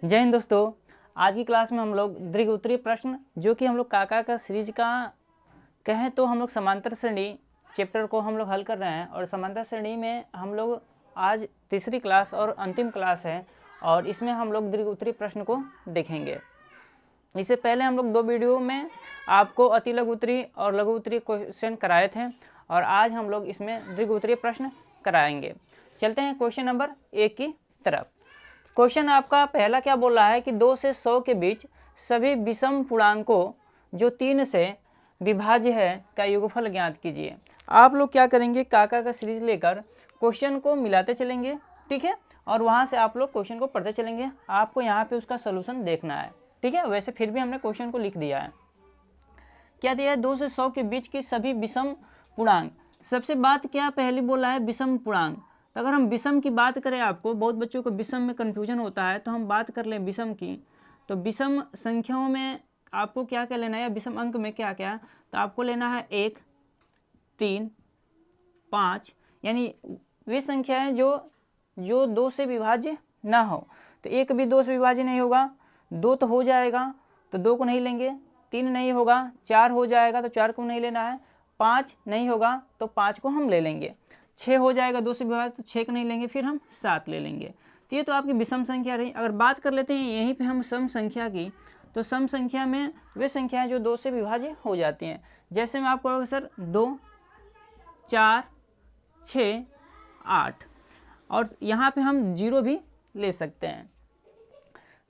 जय हिंद दोस्तों। आज की क्लास में हम लोग दीर्घ उत्तरीय प्रश्न जो कि हम लोग काका का सीरीज का कहें तो हम लोग समांतर श्रेणी चैप्टर को हम लोग हल कर रहे हैं। और समांतर श्रेणी में हम लोग आज तीसरी क्लास और अंतिम क्लास है और इसमें हम लोग दीर्घ उत्तरीय प्रश्न को देखेंगे। इससे पहले हम लोग 2 वीडियो में आपको अति लघु उत्तरीय और लघु उत्तरीय क्वेश्चन कराए थे और आज हम लोग इसमें दीर्घ उत्तरीय प्रश्न कराएंगे। चलते हैं क्वेश्चन नंबर 1 की तरफ। क्वेश्चन आपका पहला क्या बोल रहा है कि 2 से 100 के बीच सभी विषम पूर्णांकों जो 3 से विभाज्य है का योगफल ज्ञात कीजिए। आप लोग क्या करेंगे, काका का सीरीज लेकर क्वेश्चन को मिलाते चलेंगे, ठीक है, और वहाँ से आप लोग क्वेश्चन को पढ़ते चलेंगे। आपको यहाँ पे उसका सोल्यूशन देखना है, ठीक है। वैसे फिर भी हमने क्वेश्चन को लिख दिया है। क्या दिया है, 2 से 100 के बीच की सभी विषम पूर्णांक। सबसे बात क्या पहली बोला है, विषम पूर्णांक। तो अगर हम विषम की बात करें, आपको बहुत बच्चों को विषम में कन्फ्यूजन होता है, तो हम बात कर लें विषम की। तो विषम संख्याओं में आपको क्या क्या लेना है, या विषम अंक में क्या क्या, तो आपको लेना है 1, 3, 5, यानी वे संख्याएं जो 2 से विभाज्य ना हो। तो 1 भी 2 से विभाज्य नहीं होगा, 2 तो हो जाएगा तो 2 को नहीं लेंगे, 3 नहीं होगा, 4 हो जाएगा तो 4 को नहीं लेना है, 5 नहीं होगा तो 5 को हम ले लेंगे, 6 हो जाएगा 2 से विभाज्य तो 6 को नहीं लेंगे, फिर हम 7 ले लेंगे। तो ये तो आपकी विषम संख्या रही। अगर बात कर लेते हैं यहीं पे हम सम संख्या की, तो सम संख्या में वे संख्याएं जो 2 से विभाज्य हो जाती हैं। जैसे मैं आपको कहोगे सर 2, 4, 6, 8, और यहाँ पे हम 0 भी ले सकते हैं,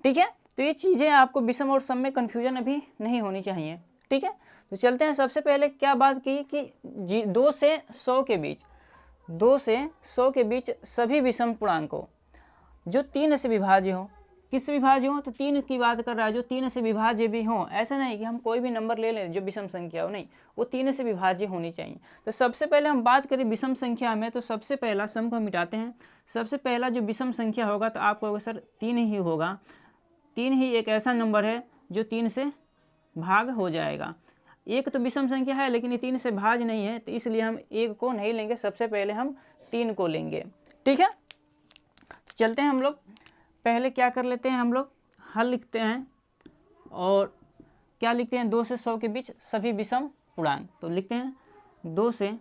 ठीक है। तो ये चीज़ें आपको विषम और सम में कन्फ्यूजन अभी नहीं होनी चाहिए, ठीक है। तो चलते हैं, सबसे पहले क्या बात की कि 2 से 100 के बीच, 2 से 100 के बीच सभी विषम पूर्णांकों जो 3 से विभाज्य हो। किससे विभाज्य हो, तो 3 की बात कर रहा है, जो 3 से विभाज्य भी हो। ऐसा नहीं कि हम कोई भी नंबर ले लें जो विषम संख्या हो, नहीं, वो 3 से विभाज्य होनी चाहिए। तो सबसे पहले हम बात करें विषम संख्या में, तो सबसे पहला सम को मिटाते हैं। सबसे पहला जो विषम संख्या होगा तो आप कहोगे सर 3 ही होगा। 3 ही एक ऐसा नंबर है जो 3 से भाग हो जाएगा। एक तो विषम संख्या है लेकिन ये 3 से भाज्य नहीं है, तो इसलिए हम 1 को नहीं लेंगे, सबसे पहले हम 3 को लेंगे, ठीक है। चलते हैं हम लोग, पहले क्या कर लेते हैं, हम लोग हल लिखते हैं। और क्या लिखते हैं, 2 से 100 के बीच सभी विषम पूर्णांक। तो लिखते हैं 2 से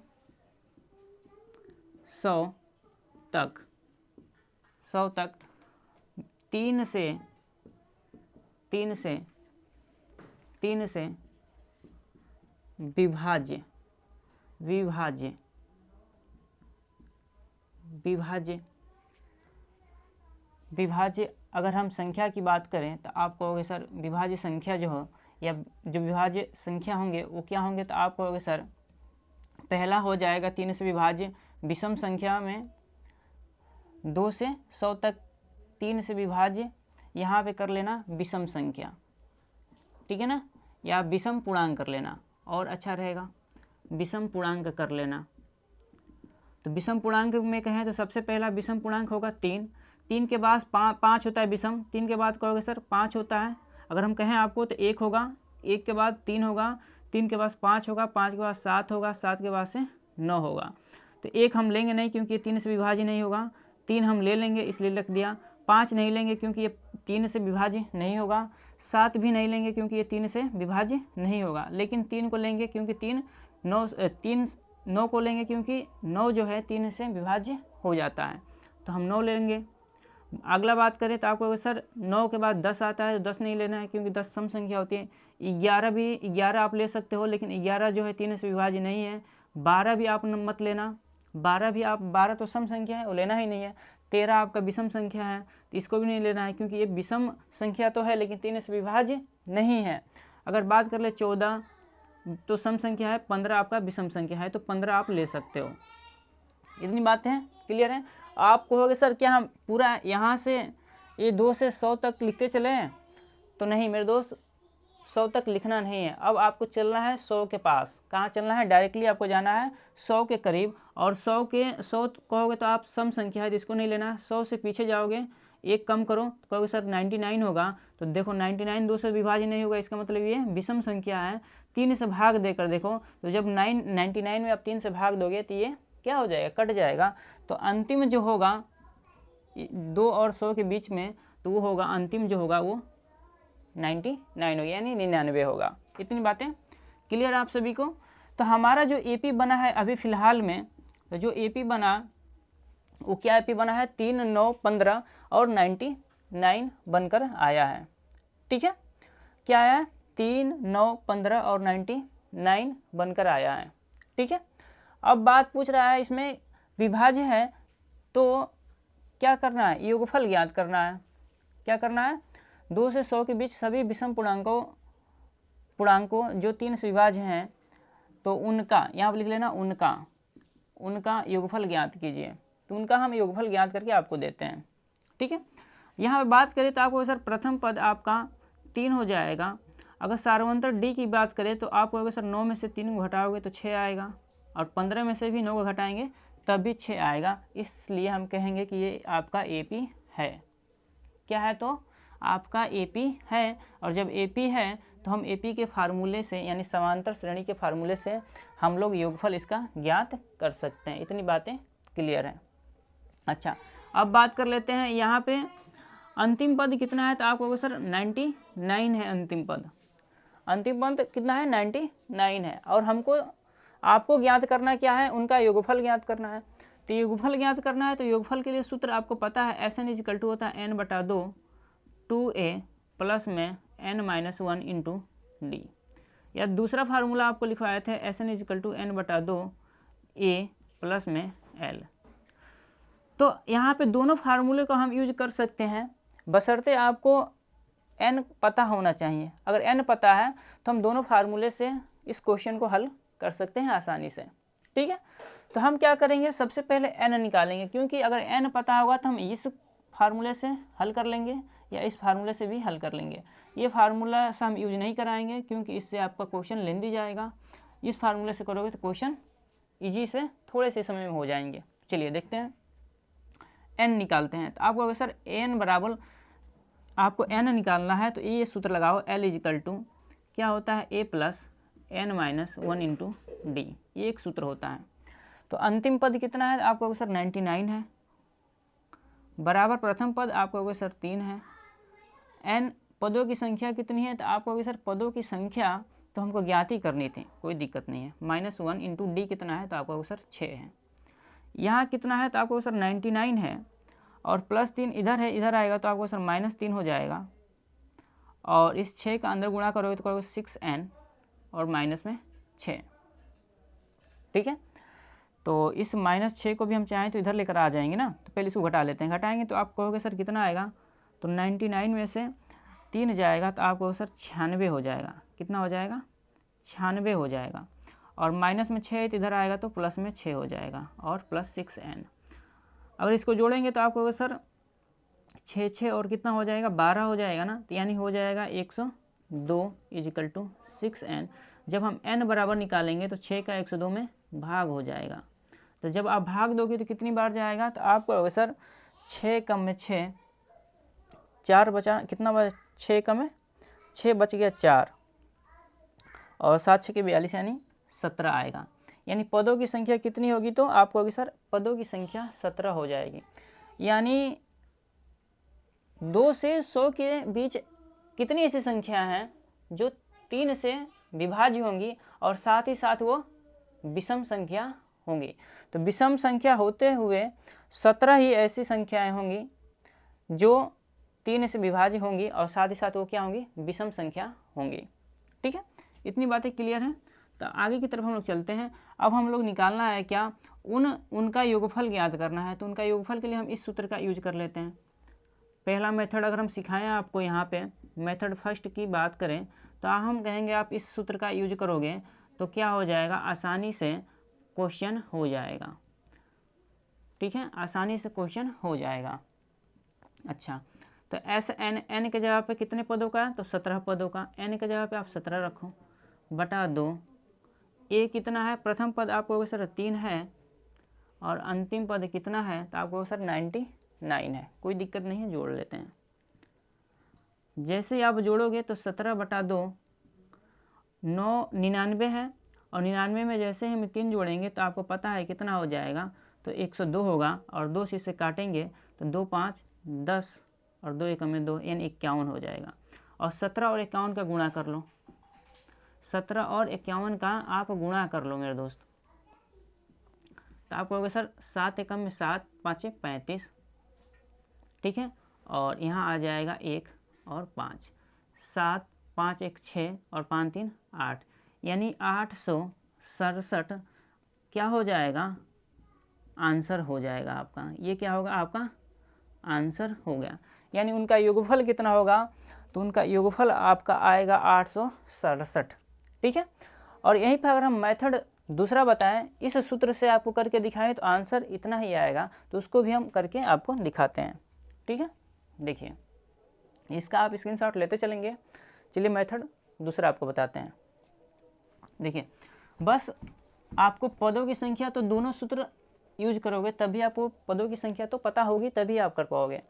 100 तक, 100 तक 3 से विभाज्य अगर हम संख्या की बात करें तो आप कहोगे सर विभाज्य संख्या जो हो, या जो विभाज्य संख्या होंगे वो क्या होंगे, तो आप कहोगे सर पहला हो जाएगा 3 से विभाज्य विषम संख्या में 2 से 100 तक 3 से विभाज्य, यहाँ पे कर लेना विषम संख्या, ठीक है ना, या विषम पूर्णांक कर लेना और अच्छा रहेगा, विषम पूर्णांक कर लेना। तो विषम पूर्णांक में कहें तो सबसे पहला विषम पूर्णांक होगा 3। 3 के बाद 5 होता है विषम, 3 के बाद कहोगे सर 5 होता है। अगर हम कहें आपको तो 1 होगा, 1 के बाद 3 होगा, 3 के बाद 5 होगा, 5 के बाद 7 होगा, 7 के बाद से 9 होगा। तो 1 हम लेंगे नहीं क्योंकि ये 3 से विभाज्य नहीं होगा, 3 हम ले लेंगे इसलिए लिख दिया। 5 नहीं लेंगे क्योंकि ये 3 से विभाज्य नहीं होगा, 7 भी नहीं लेंगे क्योंकि ये 3 से विभाज्य नहीं होगा, लेकिन 3 को लेंगे क्योंकि 9 को लेंगे क्योंकि 9 जो है 3 से विभाज्य हो जाता है, तो हम 9 लेंगे। अगला बात करें तो आपको सर 9 के बाद 10 आता है, तो 10 नहीं लेना है क्योंकि 10 सम संख्या होती है। 11 आप ले सकते हो, लेकिन 11 जो है 3 से विभाज्य नहीं है। 12 भी आप मत लेना, 12 तो सम संख्या है, वो लेना ही नहीं है। 13 आपका विषम संख्या है, तो इसको भी नहीं लेना है क्योंकि ये विषम संख्या तो है लेकिन 3 से विभाज्य नहीं है। अगर बात कर ले 14 तो सम संख्या है, 15 आपका विषम संख्या है, तो 15 आप ले सकते हो। इतनी बातें हैं, क्लियर है। आप कहोगे सर क्या हम पूरा यहाँ से ये 2 से 100 तक लिखते चले, तो नहीं मेरे दोस्त, 100 तक लिखना नहीं है। अब आपको चलना है 100 के पास। कहाँ चलना है, डायरेक्टली आपको जाना है 100 के करीब। और 100 कहोगे तो आप सम संख्या है, जिसको नहीं लेना है। 100 से पीछे जाओगे, एक कम करो तो कहोगे सर 99 होगा, तो देखो 99 2 से विभाज्य नहीं होगा, इसका मतलब ये विषम संख्या है। 3 से भाग देकर देखो, तो जब 99 में आप 3 से भाग दोगे तो ये क्या हो जाएगा, कट जाएगा। तो अंतिम जो होगा 2 और 100 के बीच में, तो वो होगा अंतिम जो होगा वो 99 होगा, यानी 99 होगा। इतनी बातें क्लियर आप सभी को। तो हमारा जो एपी बना है अभी फ़िलहाल में, तो जो एपी बना वो क्या एपी बना है, 3, 9, 15 और 99 बनकर आया है। ठीक है, क्या आया है, 3, 9, 15 और 99 बनकर आया है। ठीक है, अब बात पूछ रहा है इसमें विभाज्य है तो क्या करना है, योगफल ज्ञात करना है। क्या करना है, 2 से 100 के बीच सभी विषम पूर्णांकों जो 3 से विभाज्य हैं तो उनका, यहाँ पर लिख लेना उनका योगफल ज्ञात कीजिए। तो उनका हम योगफल ज्ञात करके आपको देते हैं। ठीक है, यहाँ पे बात करें तो आपको सर प्रथम पद आपका 3 हो जाएगा। अगर सार्वंतर डी की बात करें तो आपको अगर सर 9 में से 3 को घटाओगे तो 6 आएगा, और 15 में से भी 9 को घटाएंगे तब भी 6 आएगा। इसलिए हम कहेंगे कि ये आपका एपी है। क्या है, तो आपका एपी है। और जब एपी है तो हम एपी के फार्मूले से, यानी समांतर श्रेणी के फार्मूले से हम लोग योगफल इसका ज्ञात कर सकते हैं। इतनी बातें क्लियर है। अच्छा, अब बात कर लेते हैं यहाँ पे अंतिम पद कितना है, तो आपको सर 99 है अंतिम पद। अंतिम पद कितना है, 99 है। और हमको आपको ज्ञात करना क्या है, उनका योगफल ज्ञात करना है। तो योगफल ज्ञात करना है तो योगफल के लिए सूत्र आपको पता है, SN = होता है n/2 2a प्लस में n-1 इंटू डी। या दूसरा फार्मूला आपको लिखवाए थे, SN = n/2 a प्लस में l। तो यहाँ पे दोनों फार्मूले को हम यूज कर सकते हैं, बशर्ते आपको n पता होना चाहिए। अगर n पता है तो हम दोनों फार्मूले से इस क्वेश्चन को हल कर सकते हैं आसानी से। ठीक है, तो हम क्या करेंगे, सबसे पहले n निकालेंगे, क्योंकि अगर n पता होगा तो हम इस फार्मूले से हल कर लेंगे या इस फार्मूले से भी हल कर लेंगे। ये फार्मूला से हम यूज नहीं कराएंगे क्योंकि इससे आपका क्वेश्चन लेंदी जाएगा। इस फार्मूले से करोगे तो क्वेश्चन ईजी से थोड़े से समय में हो जाएंगे। चलिए देखते हैं, n निकालते हैं। तो आपको अगर सर n बराबर आपको n निकालना है तो ये सूत्र लगाओ, L = क्या होता है, a plus n-1 into D. ये एक सूत्र होता है। तो अंतिम पद कितना है, आपको अगर सर 99 है, बराबर प्रथम पद आपको अगर सर 3 है। n पदों की संख्या कितनी है, तो आपको अगर सर पदों की संख्या तो हमको ज्ञात ही करनी थी, कोई दिक्कत नहीं है। -1 इंटू डी कितना है, तो आपको अगर सर 6 है। यहाँ कितना है, तो आपको सर 99 है, और +3 इधर है, इधर आएगा तो आपको सर -3 हो जाएगा, और इस 6 का अंदर गुणा करोगे तो करोगे 6n और माइनस में 6। ठीक है, तो इस -6 को भी हम चाहें तो इधर लेकर आ जाएंगे ना। तो पहले इसको घटा लेते हैं, घटाएंगे तो आप कहोगे सर कितना आएगा, तो 99 में से 3 जाएगा तो आपको सर 96 हो जाएगा। कितना हो जाएगा, 96 हो जाएगा, और माइनस में 6 इधर आएगा तो प्लस में 6 हो जाएगा, और प्लस 6n। अगर इसको जोड़ेंगे तो आपको सर 6 और कितना हो जाएगा, 12 हो जाएगा ना। तो यानी हो जाएगा 102 = 6n। जब हम n बराबर निकालेंगे तो 6 का 102 में भाग हो जाएगा। तो जब आप भाग दोगे तो कितनी बार जाएगा, तो आपको सर 6 कम में 6, 4 बचा, कितना बचा, 6 कम में 6 बच गया 4, और 7 6 के 42 यानी 17 आएगा। यानी पदों की संख्या कितनी होगी, तो आपको अभी सर पदों की संख्या 17 हो जाएगी। यानी 2 से 100 के बीच कितनी ऐसी संख्या हैं जो 3 से विभाज्य होंगी और साथ ही साथ वो विषम संख्या होंगी। तो विषम संख्या होते हुए 17 ही ऐसी संख्याएं होंगी जो 3 से विभाज्य होंगी और साथ ही साथ वो क्या होंगी, विषम संख्या होंगी। ठीक है, इतनी बातें क्लियर हैं। तो आगे की तरफ हम लोग चलते हैं। अब हम लोग निकालना है क्या, उनका योगफल ज्ञात करना है। तो उनका योगफल के लिए हम इस सूत्र का यूज कर लेते हैं। पहला मेथड अगर हम सिखाएं आपको, यहाँ पे मेथड फर्स्ट की बात करें तो हम कहेंगे आप इस सूत्र का यूज करोगे तो क्या हो जाएगा, आसानी से क्वेश्चन हो जाएगा। ठीक है, आसानी से क्वेश्चन हो जाएगा। अच्छा, तो n के जगह पे कितने पदों का है, तो 17 पदों का। n के जगह पे आप 17 रखो बटा 2। a कितना है, प्रथम पद आपको सर 3 है, और अंतिम पद कितना है, तो आपको सर 99 है। कोई दिक्कत नहीं है, जोड़ लेते हैं। जैसे आप जोड़ोगे तो 17 बटा 2 9 99 है, और 99 में जैसे हम 3 जोड़ेंगे तो आपको पता है कितना हो जाएगा, तो 102 होगा। और 2 से इसे काटेंगे तो 2 5 10 और 2 एकम में 2 यानी 51 हो जाएगा। और 17 और 51 का गुणा कर लो, 17 और 51 का आप गुणा कर लो मेरे दोस्त, तो आप कहोगे सर 7 एकम में 7, 5 35, ठीक है। और यहाँ आ जाएगा 1 और 5, 7, 5 1 6 और 5 3 8, यानी 867 क्या हो जाएगा, आंसर हो जाएगा आपका। ये क्या होगा, आपका आंसर हो गया। यानी उनका योगफल कितना होगा, तो उनका योगफल आपका आएगा 867, ठीक है। और यहीं पर अगर हम मेथड दूसरा बताएं, इस सूत्र से आपको करके दिखाएं तो आंसर इतना ही आएगा, तो उसको भी हम करके आपको दिखाते हैं, ठीक है। देखिए इसका आप स्क्रीनशॉट लेते चलेंगे। चलिए मेथड दूसरा आपको बताते हैं। देखिए बस आपको पदों की संख्या, तो दोनों सूत्र यूज करोगे तभी आपको पदों की संख्या तो पता होगी, तभी आप कर पाओगे।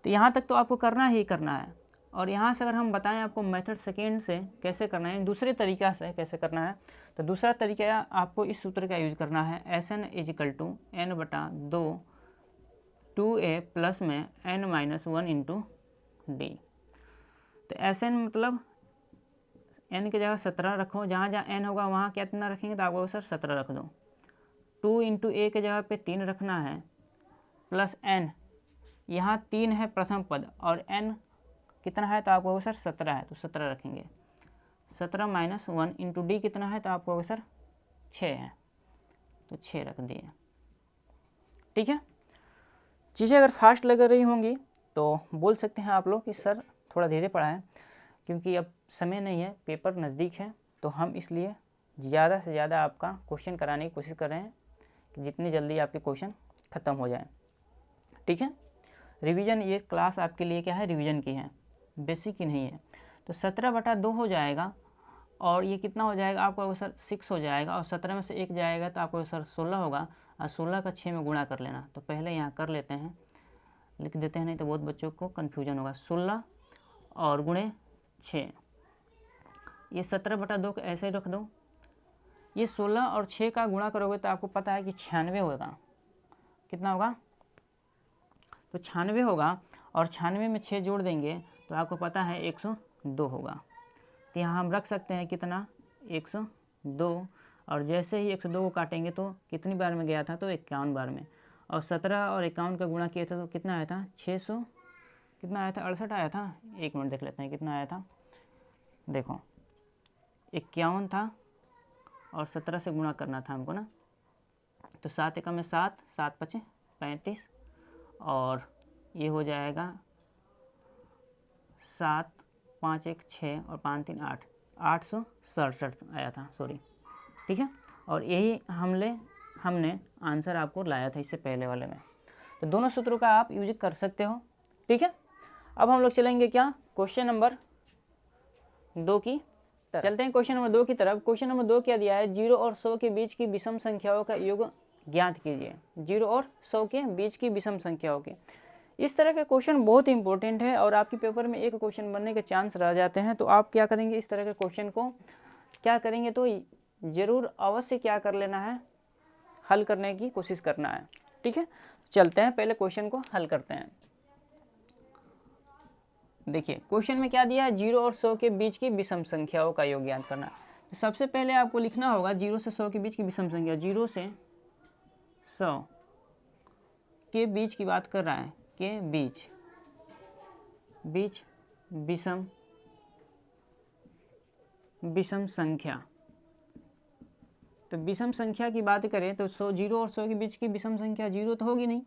तो यहाँ तक तो आपको करना ही करना है। और यहाँ से अगर हम बताएं आपको मेथड सेकेंड से कैसे करना है, दूसरे तरीका से कैसे करना है, तो दूसरा तरीका आपको इस सूत्र का यूज करना है, Sn = n/2 2a प्लस में n-1 इंटू डी। तो Sn मतलब n की जगह 17 रखो, जहाँ जहाँ n होगा वहाँ कितना रखेंगे, तो आपको सर 17 रख दो। 2 इंटू ए के जगह पे 3 रखना है, प्लस n, यहाँ 3 है प्रथम पद और n कितना है, तो आपको सर 17 है, तो 17 रखेंगे। 17 - 1 इंटू डी कितना है, तो आपको सर 6 है, तो 6 रख दिए, ठीक है। चीज़ें अगर फास्ट लग रही होंगी तो बोल सकते हैं आप लोग कि सर थोड़ा धीरे पढ़ाएं, क्योंकि अब समय नहीं है, पेपर नज़दीक है, तो हम इसलिए ज़्यादा से ज़्यादा आपका क्वेश्चन कराने की कोशिश कर रहे हैं कि जितनी जल्दी आपके क्वेश्चन ख़त्म हो जाए, ठीक है। रिवीजन, ये क्लास आपके लिए क्या है, रिवीजन की है, बेसिक की नहीं है। तो 17/2 हो जाएगा, और ये कितना हो जाएगा आपका सर 6 हो जाएगा, और 17 में से 1 जाएगा तो आपको सर 16 होगा, और 16 का 6 में गुणा कर लेना। तो पहले यहाँ कर लेते हैं, लिख देते हैं, नहीं तो बहुत बच्चों को कन्फ्यूजन होगा। 16 और गुणे 6, ये 17/2 को ऐसे ही रख दो। ये 16 और 6 का गुणा करोगे तो आपको पता है कि 96 होगा। कितना होगा, तो 96 होगा, और 96 में 6 जोड़ देंगे तो आपको पता है 102 होगा। तो यहाँ हम रख सकते हैं कितना, 102, और जैसे ही 102 को काटेंगे तो कितनी बार में गया था, तो 51 बार में। और 17 और 51 का गुणा किया था तो कितना आया था, 600, कितना आया था, 68 आया था। 1 मिनट देख लेते हैं कितना आया था। देखो 51 था और 17 से गुणा करना था हमको ना, तो 7 एकम में 7, 7 × 5 = 35, और ये हो जाएगा 7, 5 1 6 और 5 3 8, 867 आया था, सॉरी, ठीक है। और यही हमने आंसर आपको लाया था इससे पहले वाले में। तो दोनों सूत्रों का आप यूज कर सकते हो, ठीक है। अब हम लोग चलेंगे क्या, क्वेश्चन नंबर 2 की तरफ। चलते हैं क्वेश्चन नंबर 2 की तरफ। क्वेश्चन नंबर 2 क्या दिया है, 0 और 100 के बीच की विषम संख्याओं का योग ज्ञात कीजिए। 0 और 100 के बीच की विषम संख्याओं के, इस तरह के क्वेश्चन बहुत इंपॉर्टेंट है, और आपके पेपर में एक क्वेश्चन बनने के चांस रह जाते हैं। तो आप क्या करेंगे, इस तरह के क्वेश्चन को क्या करेंगे, तो ज़रूर अवश्य क्या कर लेना है, हल करने की कोशिश करना है, ठीक है। चलते हैं पहले क्वेश्चन को हल करते हैं। देखिए क्वेश्चन में क्या दिया है, 0 और 100 के बीच की विषम संख्याओं का योग ज्ञात करना। तो सबसे पहले आपको लिखना होगा 0 से 100 के बीच की विषम संख्या। 0 से 100 के बीच की बात कर रहा है, के बीच विषम संख्या। तो विषम संख्या की बात करें तो 0 और 100 के बीच की विषम संख्या 0 तो होगी नहीं,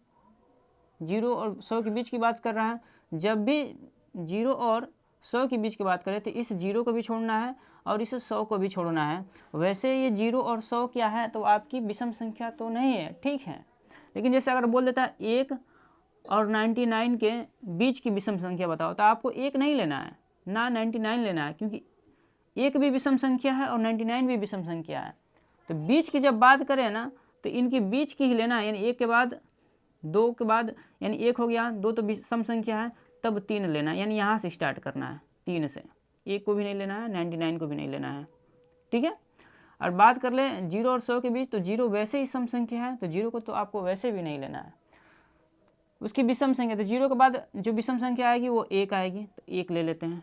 0 और 100 के बीच की बात कर रहा है। जब भी 0 और 100 के बीच की बात करें तो इस 0 को भी छोड़ना है और इस 100 को भी छोड़ना है। वैसे ये 0 और 100 क्या है, तो आपकी विषम संख्या तो नहीं है, ठीक है। लेकिन जैसे अगर बोल देता है 1 और 99 के बीच की विषम संख्या बताओ, तो आपको 1 नहीं लेना है ना 99 लेना है, क्योंकि 1 भी विषम संख्या है और 99 भी विषम संख्या है। तो बीच की जब बात करें ना, तो इनके बीच की ही लेना है, यानी 1 के बाद 2 के बाद, यानी 1 हो गया, 2 तो विषम संख्या है, तब 3 लेना है, यानी यहाँ से स्टार्ट करना है, 3 से। 1 को भी नहीं लेना है, 99 को भी नहीं लेना है, ठीक है। और बात कर ले 0 और 100 के बीच, तो 0 वैसे ही सम संख्या है, तो 0 को तो आपको वैसे भी नहीं लेना है। उसकी विषम संख्या, तो 0 के बाद जो विषम संख्या आएगी वो 1 आएगी, तो 1 ले लेते हैं,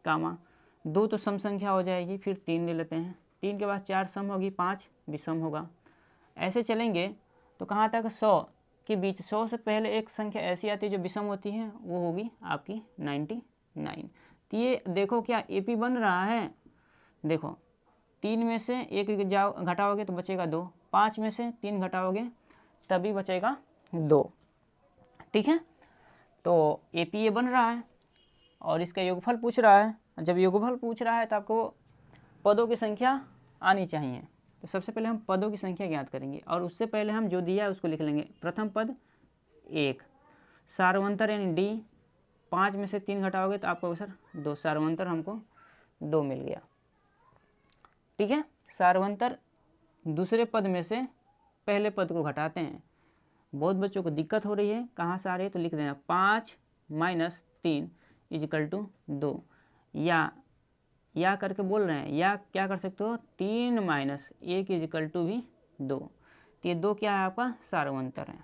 कामा 2 तो सम संख्या हो जाएगी, फिर 3 ले लेते हैं, 3 के बाद 4 सम होगी, 5 विषम होगा। ऐसे चलेंगे तो कहाँ तक, 100 के बीच, 100 से पहले एक संख्या ऐसी आती है जो विषम होती है, वो होगी आपकी 99। तो ये देखो क्या AP बन रहा है, देखो 3 में से 1 घटाओगे तो बचेगा 2, 5 में से 3 घटाओगे तभी बचेगा 2, ठीक है। तो AP ये बन रहा है और इसका योगफल पूछ रहा है। जब योगफल पूछ रहा है तो आपको पदों की संख्या आनी चाहिए। तो सबसे पहले हम पदों की संख्या ज्ञात करेंगे और उससे पहले हम जो दिया है उसको लिख लेंगे। प्रथम पद 1, सार्वंतर यानी D, 5 में से 3 घटाओगे तो आपको सर 2, सार्वंतर हमको 2 मिल गया, ठीक है। सार्वंतर दूसरे पद में से पहले पद को घटाते हैं। बहुत बच्चों को दिक्कत हो रही है, कहाँ से आ रही है, तो लिख देना 5 - 3 = 2, या करके बोल रहे हैं, या क्या कर सकते हो 3 - 1 = भी 2। तो ये 2 क्या है आपका सार्वंतर है,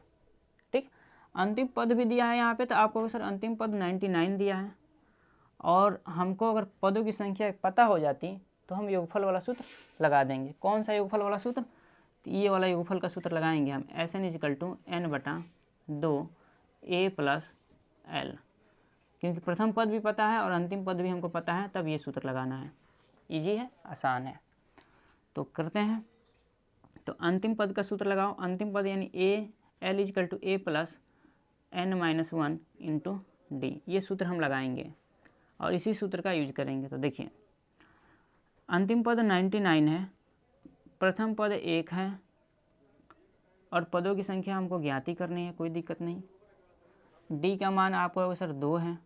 ठीक। अंतिम पद भी दिया है यहाँ पे, तो आपको सर अंतिम पद 99 दिया है और हमको अगर पदों की संख्या पता हो जाती तो हम योगफल वाला सूत्र लगा देंगे। कौन सा योगफल वाला सूत्र, तो ये वाला योगफल का सूत्र लगाएंगे हम, SN = n/2 A + L, क्योंकि प्रथम पद भी पता है और अंतिम पद भी हमको पता है, तब ये सूत्र लगाना है। इजी है, आसान है, तो करते हैं। तो अंतिम पद का सूत्र लगाओ। अंतिम पद यानी L = A + n-1 × D, ये सूत्र हम लगाएंगे और इसी सूत्र का यूज करेंगे। तो देखिए अंतिम पद 99 है, प्रथम पद 1 है और पदों की संख्या हमको ज्ञात करनी है, कोई दिक्कत नहीं। D का मान आपको सर 2 है।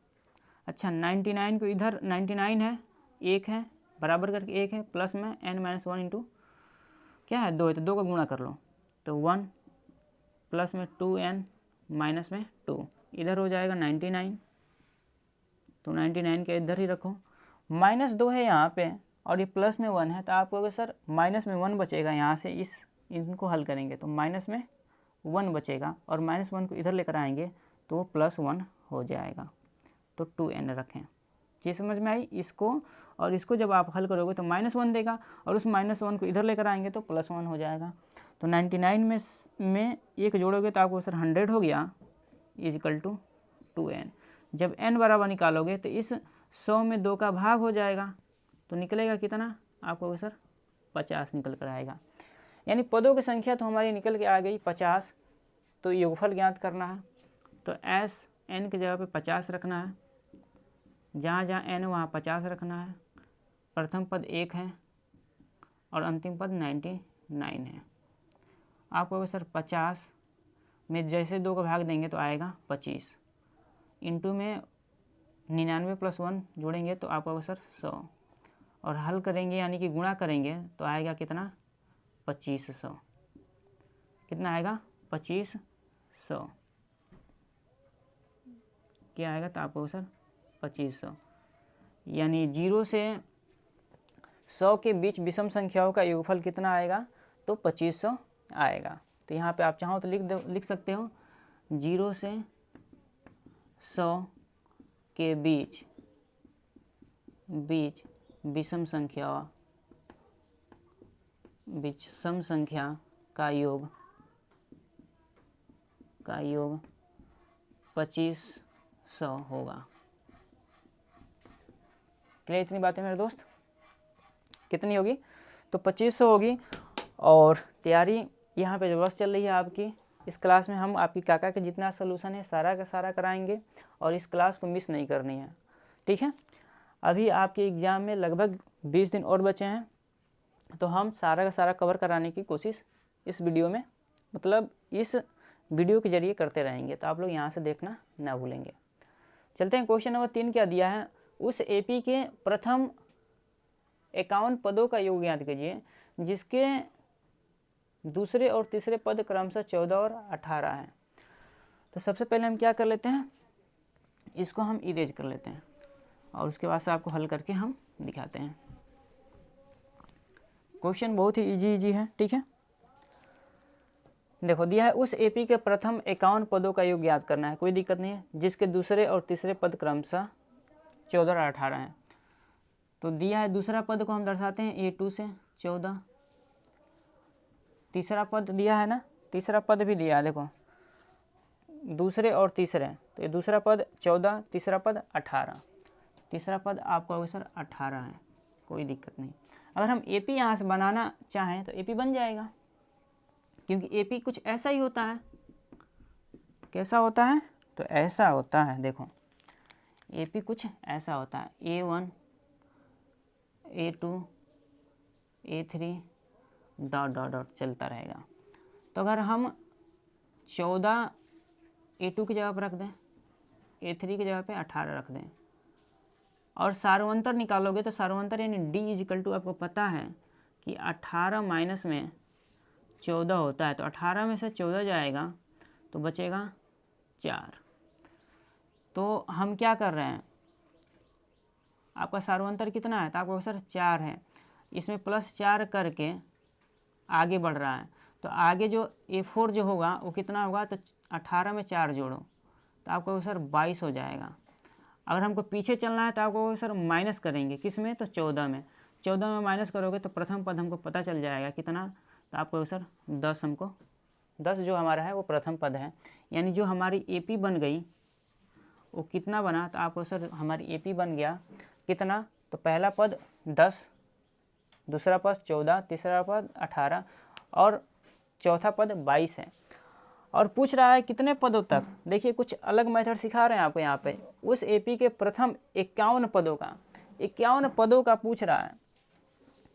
अच्छा 99 को इधर 99 है, 1 है, बराबर करके 1 है, प्लस में n-1 × क्या है 2 है, तो 2 का गुणा कर लो, तो 1 प्लस में 2n माइनस में 2, इधर हो जाएगा 99, तो 99 के इधर ही रखो। -2 है यहाँ पे और ये प्लस में 1 है, तो आप कहोगे सर माइनस में 1 बचेगा, यहाँ से इनको हल करेंगे तो माइनस में 1 बचेगा और -1 को इधर लेकर आएंगे तो वो +1 हो जाएगा, तो 2n रखें। ये समझ में आई। इसको और इसको जब आप हल करोगे तो -1 देगा और उस -1 को इधर लेकर आएंगे तो +1 हो जाएगा। तो 99 में 1 जोड़ोगे तो आपको सर 100 हो गया, = 2n। जब n बराबर निकालोगे तो इस 100 में 2 का भाग हो जाएगा, तो निकलेगा कितना, आपको सर 50 निकल कर आएगा। यानी पदों की संख्या तो हमारी निकल के आ गई 50। तो योगफल ज्ञात करना है, तो SN की जगह पे 50 रखना है, जहाँ जहाँ n वहाँ 50 रखना है। प्रथम पद 1 है और अंतिम पद 99 है। आपको सर 50 में जैसे 2 का भाग देंगे तो आएगा 25, इंटू में 99 + 1 जोड़ेंगे तो आपको सर 100, और हल करेंगे यानी कि गुणा करेंगे तो आएगा कितना 2500, कितना आएगा 2500, क्या आएगा, तो आपको सर 2500। यानी 0 से 100 के बीच विषम संख्याओं का योगफल कितना आएगा, तो 2500 आएगा। तो यहाँ पे आप चाहो तो लिख सकते हो 0 से 100 के बीच विषम संख्या का योग 2500 होगा। क्लियर इतनी बातें मेरे दोस्त, कितनी होगी, तो 2500 होगी। और तैयारी यहाँ पे ज़बरदस्त चल रही है आपकी। इस क्लास में हम आपकी काका के जितना सोल्यूशन है सारा का सारा कराएंगे और इस क्लास को मिस नहीं करनी है, ठीक है। अभी आपके एग्ज़ाम में लगभग 20 दिन और बचे हैं, तो हम सारा का सारा कवर कराने की कोशिश इस वीडियो में, मतलब इस वीडियो के जरिए करते रहेंगे। तो आप लोग यहाँ से देखना ना भूलेंगे। चलते हैं क्वेश्चन नंबर 3 क्या दिया है, उस AP के प्रथम 51 पदों का योग ज्ञात कीजिए जिसके दूसरे और तीसरे पद क्रमशः 14 और 18 हैं। तो सबसे पहले हम क्या कर लेते हैं, इसको हम इरेज कर लेते हैं और उसके बाद से आपको हल करके हम दिखाते हैं। क्वेश्चन बहुत ही इजी है, ठीक है। देखो दिया है उस एपी के प्रथम 51 पदों का योग ज्ञात करना है, कोई दिक्कत नहीं है, जिसके दूसरे और तीसरे पद क्रमशः 14 और 18 हैं। तो दिया है दूसरा पद को हम दर्शाते हैं A2 से 14, तीसरा पद दिया है ना, तीसरा पद भी दिया है, देखो दूसरे और तीसरे, तो ये दूसरा पद 14, तीसरा पद 18, तीसरा पद आपका होगा सर 18 है, कोई दिक्कत नहीं। अगर हम एपी यहाँ से बनाना चाहें तो एपी बन जाएगा, क्योंकि एपी कुछ ऐसा ही होता है। कैसा होता है? तो ऐसा होता है, देखो एपी कुछ ऐसा होता है, A1 A2 A3 dot dot dot चलता रहेगा। तो अगर हम 14 A2 की जगह पर रख दें, A3 की जगह पे 18 रख दें और सार्वंतर निकालोगे तो सार्वंतर यानी D इजिकल टू आपको पता है कि 18 माइनस में 14 होता है, तो 18 में से 14 जाएगा तो बचेगा 4। तो हम क्या कर रहे हैं, आपका सार्वंतर कितना है, तो आपको सर 4 है, इसमें +4 करके आगे बढ़ रहा है। तो आगे जो A4 जो होगा वो कितना होगा, तो 18 में 4 जोड़ो तो आपको सर 22 हो जाएगा। अगर हमको पीछे चलना है तो आपको सर माइनस करेंगे, किस में, तो 14 में, 14 में माइनस करोगे तो प्रथम पद हमको पता चल जाएगा कितना, तो आपको सर 10, हमको 10 जो हमारा है वो प्रथम पद है। यानी जो हमारी एपी बन गई वो कितना बना, तो आपको सर हमारी एपी बन गया कितना, तो पहला पद 10, दूसरा पद 14, तीसरा पद 18 और चौथा पद 22 है। और पूछ रहा है कितने पदों तक, देखिए कुछ अलग मेथड सिखा रहे हैं आपको यहाँ पे। उस एपी के प्रथम 51 पदों का, 51 पदों का पूछ रहा है,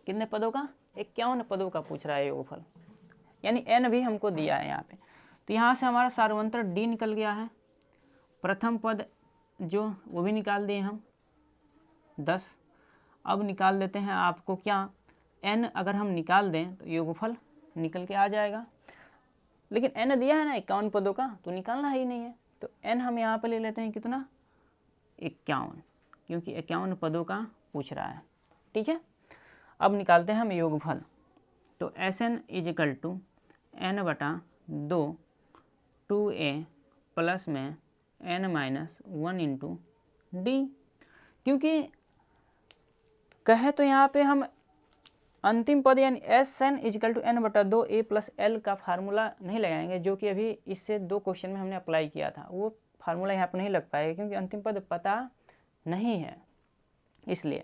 कितने पदों का, 51 पदों का पूछ रहा है योगफल, यानी n भी हमको दिया है यहाँ पे। तो यहाँ से हमारा सार्वंतर D निकल गया है, प्रथम पद जो वो भी निकाल दिए हम 10। अब निकाल देते हैं आपको क्या, n अगर हम निकाल दें तो योगफल निकल के आ जाएगा, लेकिन n दिया है ना 51 पदों का, तो निकालना ही नहीं है। तो n हम यहाँ पे ले लेते हैं कितना, 51, क्योंकि 51 पदों का पूछ रहा है, ठीक है। अब निकालते हैं हम योगफल। तो Sn इजिकल टू n बटा 2 2a प्लस में n माइनस 1 इंटू डी। क्योंकि कहे तो यहाँ पे हम अंतिम पद यानी Sn इजिकल टू n बटा 2a प्लस l का फार्मूला नहीं लगाएंगे, जो कि अभी इससे 2 क्वेश्चन में हमने अप्लाई किया था, वो फार्मूला यहाँ पर नहीं लग पाएगा क्योंकि अंतिम पद पता नहीं है, इसलिए।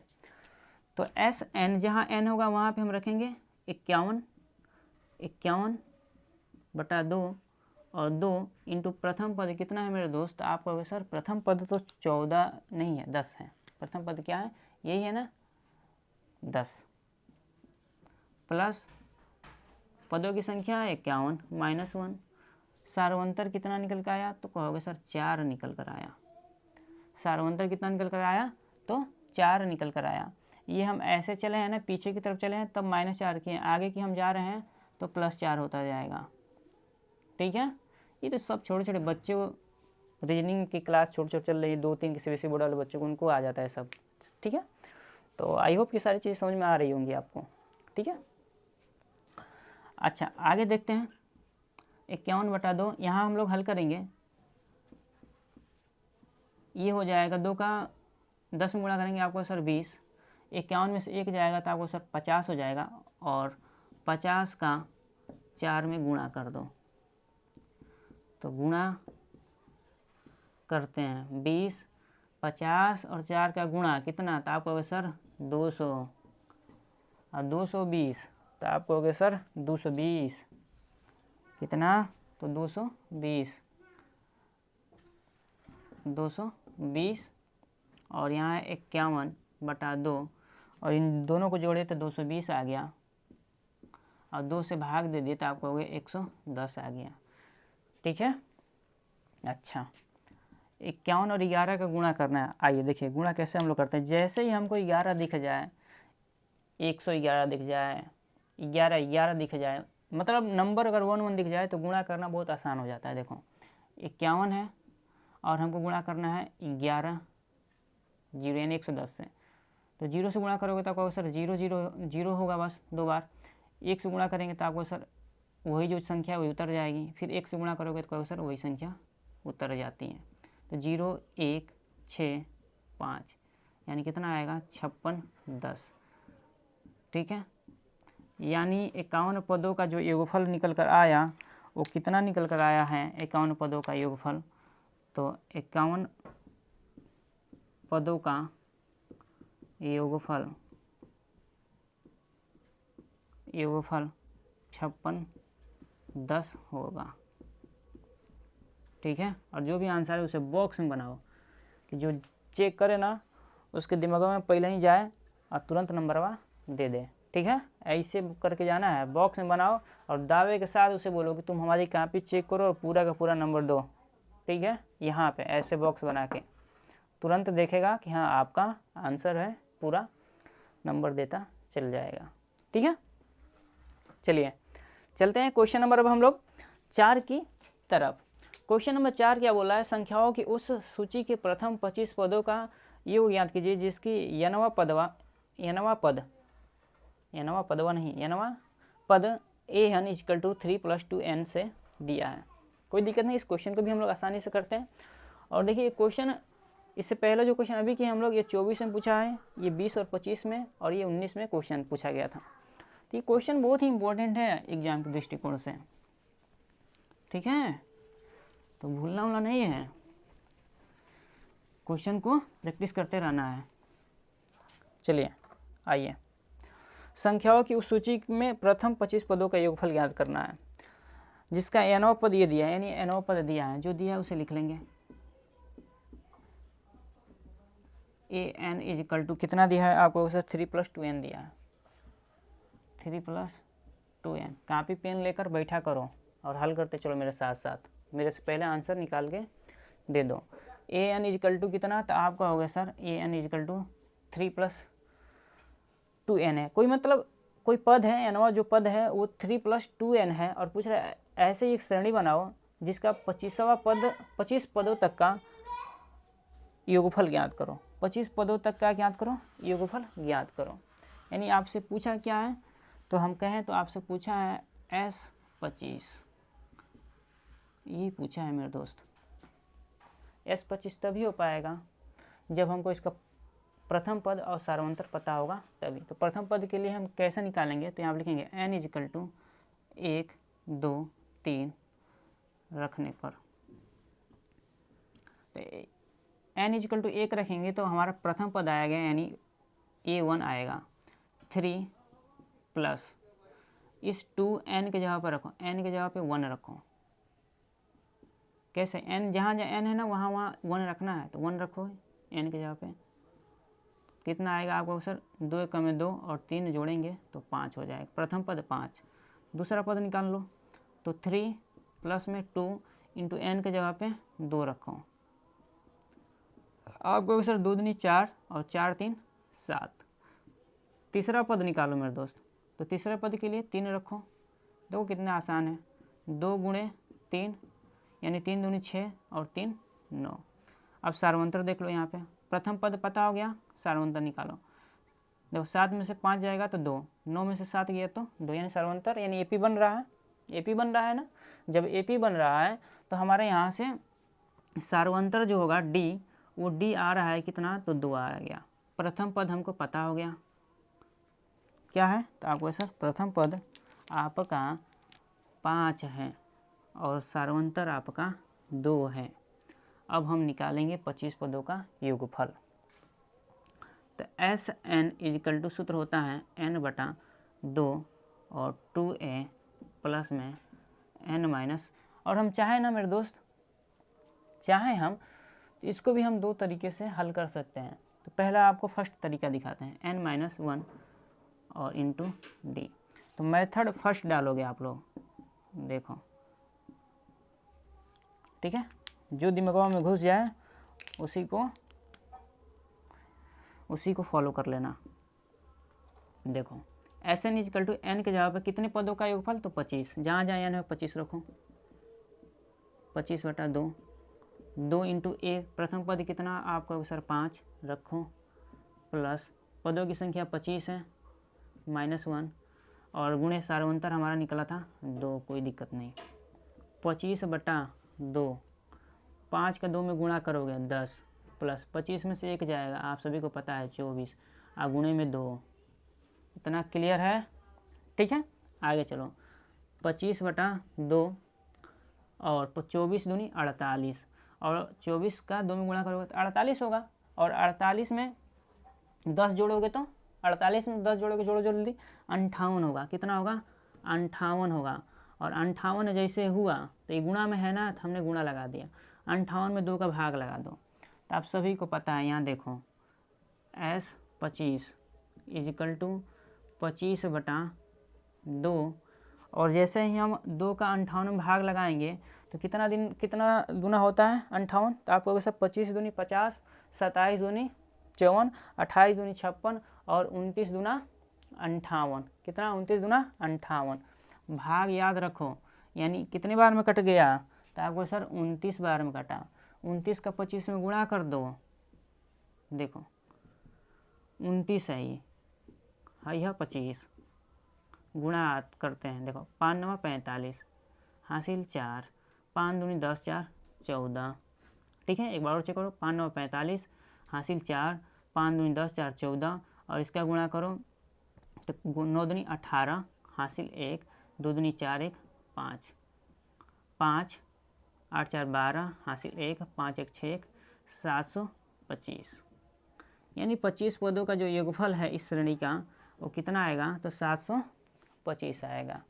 तो Sn जहाँ n होगा वहाँ पे हम रखेंगे 51 बटा 2 और 2 इंटू प्रथम पद कितना है मेरे दोस्त, आप कहोगे सर प्रथम पद तो 14 नहीं है, 10 है। प्रथम पद क्या है, यही है ना 10, प्लस पदों की संख्या है 51 माइनस 1, सार्वंतर कितना निकल कर आया, तो कहोगे सर 4 निकल कर आया। सार्वंतर कितना निकल कर आया, तो 4 निकल कर आया। ये हम ऐसे चले हैं ना, पीछे की तरफ चले हैं तब -4 किए, आगे की हम जा रहे हैं तो +4 होता जाएगा, ठीक है। ये तो सब छोटे छोटे बच्चे को, रीजनिंग की क्लास छोटे छोटे चल रही है, 2-3 के CBSE बोर्ड वाले बच्चों को, उनको आ जाता है सब, ठीक है। तो आई होप कि सारी चीज़ समझ में आ रही होंगी आपको, ठीक है। अच्छा आगे देखते हैं 51 बटा 2, यहाँ हम लोग हल करेंगे, ये हो जाएगा 2 का 10 में गुणा करेंगे आपको सर 20, 51 में से 1 जाएगा तो आपको सर 50 हो जाएगा, और 50 का 4 में गुणा कर दो, तो गुणा करते हैं 20, 50 और 4 का गुणा कितना, तो आप कहोगे सर 200 और 220, तो आप कहोगे सर 220 कितना, तो 220 और यहाँ है 51 बटा 2 और इन दोनों को जोड़े तो 220 आ गया, और 2 से भाग दे दिए तो आप कहोगे 110 आ गया, ठीक है। अच्छा 51 और 11 का गुणा करना है। आइए देखिए गुणा कैसे हम लोग करते हैं। जैसे ही हमको 11 दिख जाए, 111 दिख जाए, 11 दिख जाए, मतलब नंबर अगर 1 दिख जाए तो गुणा करना बहुत आसान हो जाता है। देखो 51 है और हमको गुणा करना है 11 0 यानी 110 से, तो 0 से गुणा करोगे तो आपको सर 0 0 0 होगा बस 2 बार, 1 से गुणा करेंगे तो आपको सर वही जो संख्या वही उतर जाएगी, फिर 1 से गुणा करोगे तो सर वही संख्या उतर जाती है। तो 0 1 6 5 यानी कितना आएगा 56 10। ठीक है, यानी 51 पदों का जो योगफल निकल कर आया वो कितना निकल कर आया है 51 पदों का योगफल। तो 51 पदों का योगफल 56 10 होगा। ठीक है, और जो भी आंसर है उसे बॉक्स में बनाओ कि जो चेक करे ना उसके दिमाग में पहले ही जाए और तुरंत नंबरवा दे दे। ठीक है, ऐसे करके जाना है, बॉक्स में बनाओ और दावे के साथ उसे बोलो कि तुम हमारी कॉपी चेक करो और पूरा का पूरा नंबर दो। ठीक है, यहाँ पे ऐसे बॉक्स बना के तुरंत देखेगा कि हाँ आपका आंसर है, पूरा नंबर देता चल जाएगा। ठीक है, चलिए चलते हैं क्वेश्चन नंबर अब हम लोग 4 की तरफ। क्वेश्चन नंबर 4 क्या बोला है, संख्याओं की उस सूची के प्रथम 25 पदों का योग ज्ञात कीजिए जिसकी यनवा पद an इक्वल टू 3 + 2n से दिया है। कोई दिक्कत नहीं, इस क्वेश्चन को भी हम लोग आसानी से करते हैं। और देखिए क्वेश्चन इससे पहले जो क्वेश्चन अभी किए हम लोग, ये 24 में पूछा है, ये 20 और 25 में, और ये 19 में क्वेश्चन पूछा गया था। तो ये क्वेश्चन बहुत ही इंपॉर्टेंट है एग्जाम के दृष्टिकोण से। ठीक है, तो भूलना नहीं है, क्वेश्चन को प्रैक्टिस करते रहना है। चलिए आइए, संख्याओं की उस सूची में प्रथम 25 पदों का योगफल ज्ञात करना है जिसका nवां पद ये दिया है, यानी nवां पद दिया है, जो दिया है उसे लिख लेंगे। an इक्वल टू कितना दिया है आपको, उसे 3 + 2n दिया है, 3 + 2n। कॉपी पेन लेकर बैठा करो और हल करते चलो मेरे साथ साथ, मेरे से पहले आंसर निकाल के दे दो। an इक्वल टू कितना, तो आपका हो गया sir an equal to 3 + 2n है। कोई मतलब कोई पद है, nवां जो पद है वो 3 + 2n है, और पूछ रहा है ऐसे ही एक श्रेणी बनाओ जिसका 25वां पद 25 पदों तक का योगफल ज्ञात करो। 25 पदों तक का ज्ञात करो, योगफल ज्ञात करो। यानी आपसे पूछा क्या है, तो हम कहें तो आपसे पूछा है S25, यही पूछा है मेरे दोस्त। S25 तभी हो पाएगा जब हमको इसका प्रथम पद और सार्वंतर पता होगा तभी। तो प्रथम पद के लिए हम कैसे निकालेंगे, तो यहाँ पर लिखेंगे n इक्वल टू 1 2 3 रखने पर, तो n इक्वल टू 1 रखेंगे तो हमारा प्रथम पद आएगा, यानी a1 आएगा। 3 प्लस इस 2n के जगह पर रखो, n के जगह पे 1 रखो। कैसे, n जहाँ जहाँ n है ना वहाँ 1 रखना है, तो 1 रखो n के जगह पे। कितना आएगा आपको सर, 2 × 2 और 3 जोड़ेंगे तो 5 हो जाएगा। प्रथम पद 5, दूसरा पद निकाल लो, तो 3 प्लस में 2 इंटू n के जगह पे 2 रखो। आपको सर 2 दूनी 4 और 4 3 7। तीसरा पद निकालो मेरे दोस्त, तो तीसरे पद के लिए 3 रखो। देखो कितना आसान है, 2 × 3 यानी 3 दूनी 6 और 3 9। अब सार्वंतर देख लो, यहाँ पे प्रथम पद पता हो गया, सार्वंतर निकालो। देखो 7 में से 5 जाएगा तो 2, 9 में से 7 गया तो 2, यानी सार्वंतर, यानी एपी बन रहा है। एपी बन रहा है ना, जब एपी बन रहा है तो हमारे यहाँ से सार्वंतर जो होगा डी, वो डी आ रहा है कितना, तो 2 आ गया। प्रथम पद हमको पता हो गया क्या है, तो आपको सर प्रथम पद आपका 5 है और सार्वंतर आपका 2 है। अब हम निकालेंगे 25 पदों का योगफल। तो SN इक्वल टू सूत्र होता है n/2 और 2a प्लस में n-, और हम चाहे ना मेरे दोस्त, चाहे हम इसको भी हम 2 तरीके से हल कर सकते हैं। तो पहला आपको फर्स्ट तरीका दिखाते हैं, n-1 और इंटू डी। तो मेथड फर्स्ट डालोगे आप लोग, देखो ठीक है, जो दिमाग में घुस जाए उसी को फॉलो कर लेना। देखो SN इक्वल टू n के जगह पर कितने पदों का योगफल, तो 25, जहाँ जहाँ n है 25 रखो, 25/2। 2 इंटू a, प्रथम पद कितना आपका सर 5 रखो, प्लस पदों की संख्या 25 है -1, और गुणे सार्वंतर हमारा निकला था 2, कोई दिक्कत नहीं। 25/2, 5 का 2 में गुणा करोगे 10 प्लस 25 में से 1 जाएगा, आप सभी को पता है 24 और गुणे में 2। इतना क्लियर है? ठीक है, आगे चलो। 25/2 और 24 दूनी 48 और 24 का 2 में गुणा करोगे तो 48 होगा। और 48 में 10 जोड़ोगे तो 48 में 10 जोड़ोगे, जोड़ो जल्दी, 58 होगा। कितना होगा? 58 होगा। और 58 जैसे हुआ तो ये गुणा में है ना, तो हमने गुणा लगा दिया। 58 में 2 का भाग लगा दो। तो आप सभी को पता है, यहाँ देखो S25 = 25/2 और जैसे ही हम 2 का 58 में भाग लगाएंगे तो कितना दूना होता है 58। तो आप कहोगे सब 25 दूनी 50, 27 दूनी 54, 28 दूनी 56 और 29 दूना 58। कितना? 29 दूना 58। भाग याद रखो, यानी कितने बार में कट गया? तो आपको सर 29 बार में कटा। 29 का 25 में गुणा कर दो, देखो 29 है ये, यह 25 गुणा करते हैं, देखो 5 9 45 हासिल 4, 5 दूनी 10 4 14। ठीक है, एक बार और चेक करो, 5 9 45 हासिल 4, 5 दूनी 10 4 14 और इसका गुणा करो तो 9 दूनी 18 हासिल 1, 2 दूनी 4 1 5, 5 8 4 12 हासिल 1, 5 1 6 1 725। यानी 25 पदों का जो योगफल है इस श्रेणी का वो कितना आएगा? तो 725 आएगा।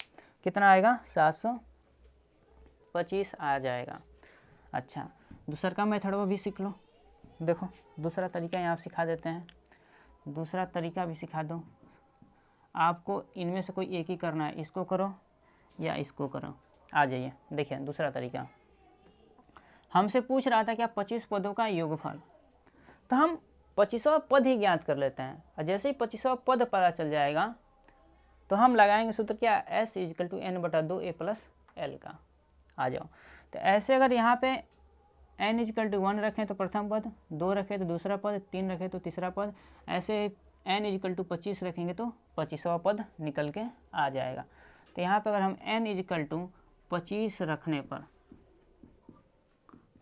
कितना आएगा? 725 आ जाएगा। अच्छा, दूसरा का मेथड वो भी सीख लो। देखो दूसरा तरीका यहाँ सिखा देते हैं, दूसरा तरीका भी सिखा दो। आपको इनमें से कोई एक ही करना है, इसको करो या इसको करो। आ जाइए, देखिए दूसरा तरीका। हमसे पूछ रहा था कि 25 पदों का योगफल, तो हम 25वां पद ही ज्ञात कर लेते हैं। और जैसे ही 25वां पद पता चल जाएगा तो हम लगाएंगे सूत्र क्या? S = n/2 a + l का। आ जाओ, तो ऐसे अगर यहाँ पे n = 1 रखें तो प्रथम पद, 2 रखें तो दूसरा पद, 3 रखें तो तीसरा पद, ऐसे n = 25 रखेंगे तो 25वां पद निकल के आ जाएगा। तो यहाँ पे अगर हम n = 25 रखने पर,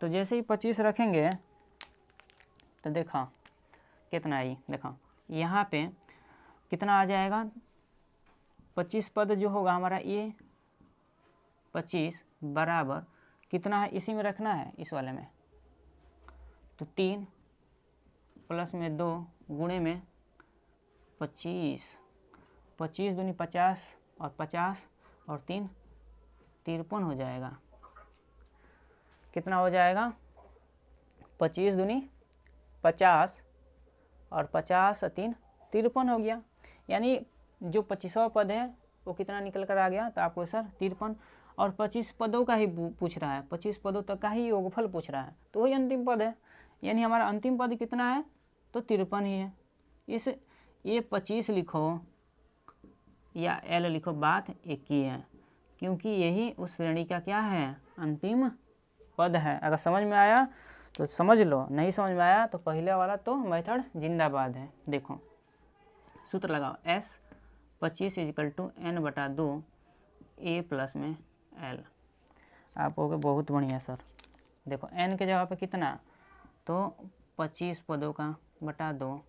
तो जैसे ही 25 रखेंगे तो देखो कितना आई, देखो यहाँ पे कितना आ जाएगा? 25 पद जो होगा हमारा ये 25 बराबर कितना है, इसी में रखना है, इस वाले में, तो 3 प्लस में 2 गुणे में 25, 25 दूनी 50 और 50 और 3 53 हो जाएगा। कितना हो जाएगा? 25 दूनी 50 और 50 और 3 53 हो गया। यानी जो 25वां पद है वो कितना निकल कर आ गया? तो आपको सर 53 और 25 पदों का ही पूछ रहा है, 25 पदों तक का ही योगफल पूछ रहा है, तो वही अंतिम पद है। यानी हमारा अंतिम पद कितना है? तो 53 ही है। इस ये 25 लिखो या L लिखो, बात एक ही है, क्योंकि यही उस श्रेणी का क्या है? अंतिम पद है। अगर समझ में आया तो समझ लो, नहीं समझ में आया तो पहले वाला तो मेथड जिंदाबाद है। देखो सूत्र लगाओ, S25 = n/2 a + में l। आप कहोगे बहुत बढ़िया सर। देखो n के जगह पे कितना? तो 25 पदों का बटा 2।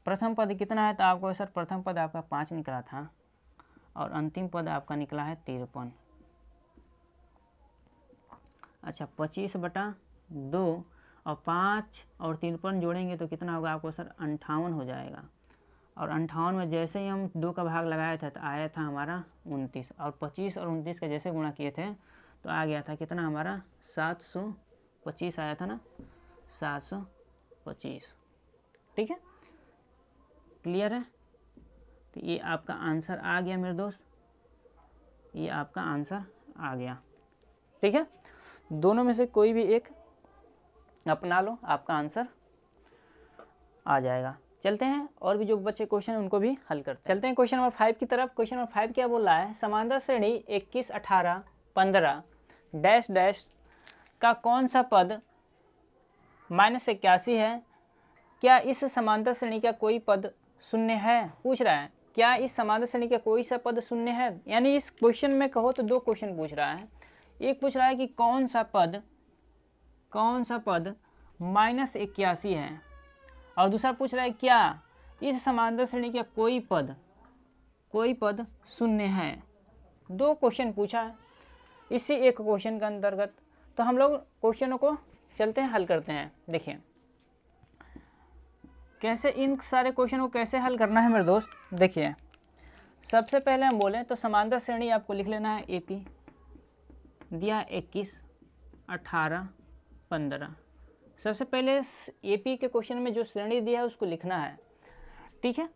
प्रथम पद कितना है? तो आपको सर प्रथम पद आपका 5 निकला था और अंतिम पद आपका निकला है 53। अच्छा, 25/2 और 5 और 53 जोड़ेंगे तो कितना होगा आपको सर? 58 हो जाएगा। और 58 में जैसे ही हम 2 का भाग लगाया था तो आया था हमारा 29, और 25 और 29 का जैसे गुणा किए थे तो आ गया था कितना हमारा? 725 आया था ना, 725। ठीक है, क्लियर है? तो ये आपका आंसर आ गया मेरे दोस्त, ये आपका आंसर आ गया। ठीक है, दोनों में से कोई भी एक अपना लो, आपका आंसर आ जाएगा। चलते हैं और भी जो बच्चे क्वेश्चन उनको भी हल करते हैं। चलते हैं क्वेश्चन नंबर 5 की तरफ। क्वेश्चन नंबर 5 क्या बोल रहा है? समांतर श्रेणी 21 18 15 डैश डैश का कौन सा पद -81 है? क्या इस समांतर श्रेणी का कोई पद शून्य है? पूछ रहा है। क्या इस समांतर श्रेणी का कोई सा पद शून्य है। यानी इस क्वेश्चन में कहो तो दो क्वेश्चन पूछ रहा है। एक पूछ रहा है कि कौन सा पद -81 है, और दूसरा पूछ रहा है क्या इस समांतर श्रेणी का कोई पद शून्य है। दो क्वेश्चन पूछा है इसी एक क्वेश्चन के अंतर्गत। तो हम लोग क्वेश्चनों को चलते हैं, हल करते हैं। देखिए कैसे इन सारे क्वेश्चन को कैसे हल करना है मेरे दोस्त। देखिए सबसे पहले हम बोलें तो समांतर श्रेणी आपको लिख लेना है AP दिया 21, 18, 15। सबसे पहले AP के क्वेश्चन में जो श्रेणी दिया है उसको लिखना है, ठीक है।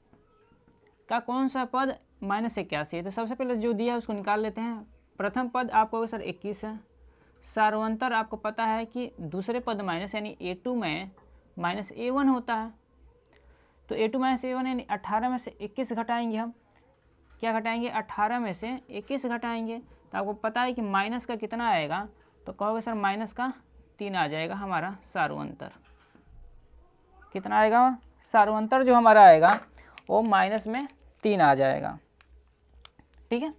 का कौन सा पद -81 है, तो सबसे पहले जो दिया है उसको निकाल लेते हैं। प्रथम पद आपको सर 21 है। सार्वंतर आपको पता है कि दूसरे पद माइनस यानी A2 में -A1 होता है। तो A2 - A1 यानी 18 में से 21 घटाएंगे हम। क्या घटाएंगे? 18 में से 21 घटाएंगे। तो आपको पता है कि माइनस का कितना आएगा, तो कहोगे सर माइनस का 3 आ जाएगा हमारा सार्वंतर। कितना आएगा? सार्वंतर जो हमारा आएगा वो -3 आ जाएगा, ठीक है।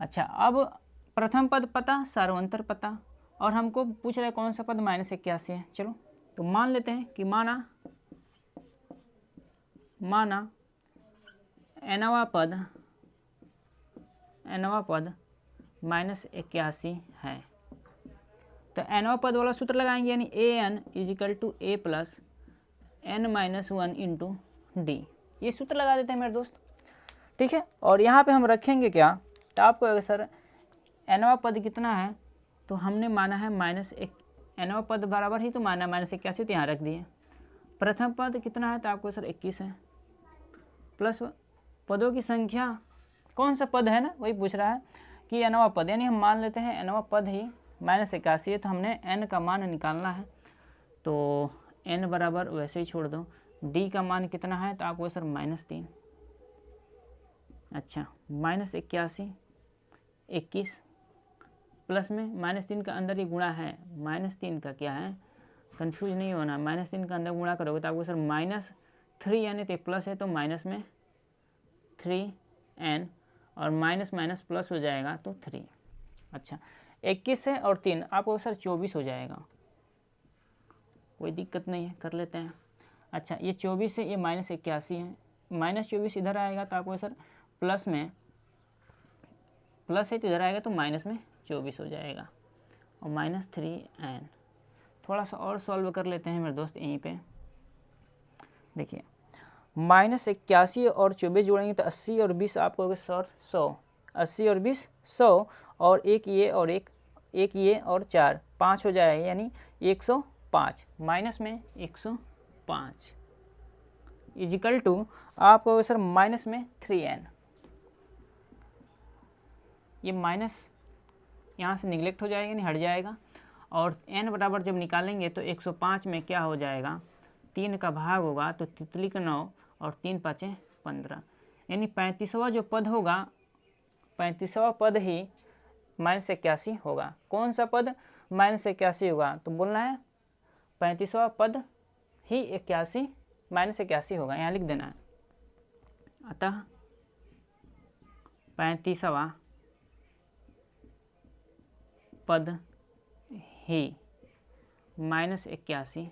अच्छा, अब प्रथम पद पता, सार्वंतर पता, और हमको पूछ रहे कौन सा पद -81 है। चलो तो मान लेते हैं कि माना nवां पद -81 है। तो nवां पद वाला सूत्र लगाएंगे, यानी an = a + n-1 × d। ये सूत्र लगा देते हैं मेरे दोस्त, ठीक है। और यहाँ पे हम रखेंगे क्या, तो आपको अगर सर nवां पद कितना है, तो हमने माना है nवां पद बराबर ही तो माना -81, तो यहाँ रख दिए। प्रथम पद कितना है, तो आपको सर 21 है, प्लस पदों की संख्या, कौन सा पद है ना वही पूछ रहा है कि nवां पद, यानी हम मान लेते हैं nवां पद ही -81 है। तो हमने n का मान निकालना है, तो n बराबर वैसे ही छोड़ दो। d का मान कितना है, तो आपको सर -3। अच्छा, -81, 21 प्लस में -3 का अंदर ही गुणा है। -3 का क्या है, कंफ्यूज नहीं होना। -3 का अंदर गुणा करोगे तो आपको सर -3, यानी तो प्लस है तो माइनस में 3n, और माइनस प्लस हो जाएगा तो 3। अच्छा, 21 है और 3 आपको सर 24 हो जाएगा, कोई दिक्कत नहीं है, कर लेते हैं। अच्छा, ये 24 है, ये -81 है, -24 इधर आएगा तो आपको सर प्लस है तो इधर आएगा तो माइनस में 24 हो जाएगा, और -3n। थोड़ा सा और सॉल्व कर लेते हैं मेरे दोस्त यहीं पे। देखिए -81 और 24 जोड़ेंगे तो 80 और 20 आपको होगा 100। 80 और 20 100, और एक ये और एक ये और 4 5 हो जाएगा, यानी 105, माइनस में 105 = आपको होगा सर माइनस में 3n। ये माइनस यहाँ से निगलेक्ट हो जाएगा, नहीं हट जाएगा, और n बराबर जब निकालेंगे तो 105 में क्या हो जाएगा, 3 का भाग होगा तो तितली का 9, और 3 × 5 = 15, यानी 35वां जो पद होगा, 35वां पद ही -81 होगा। कौन सा पद -81 होगा, तो बोलना है 35वां पद ही 81 होगा, यहाँ लिख देना है। अतः 35वां पद ही -81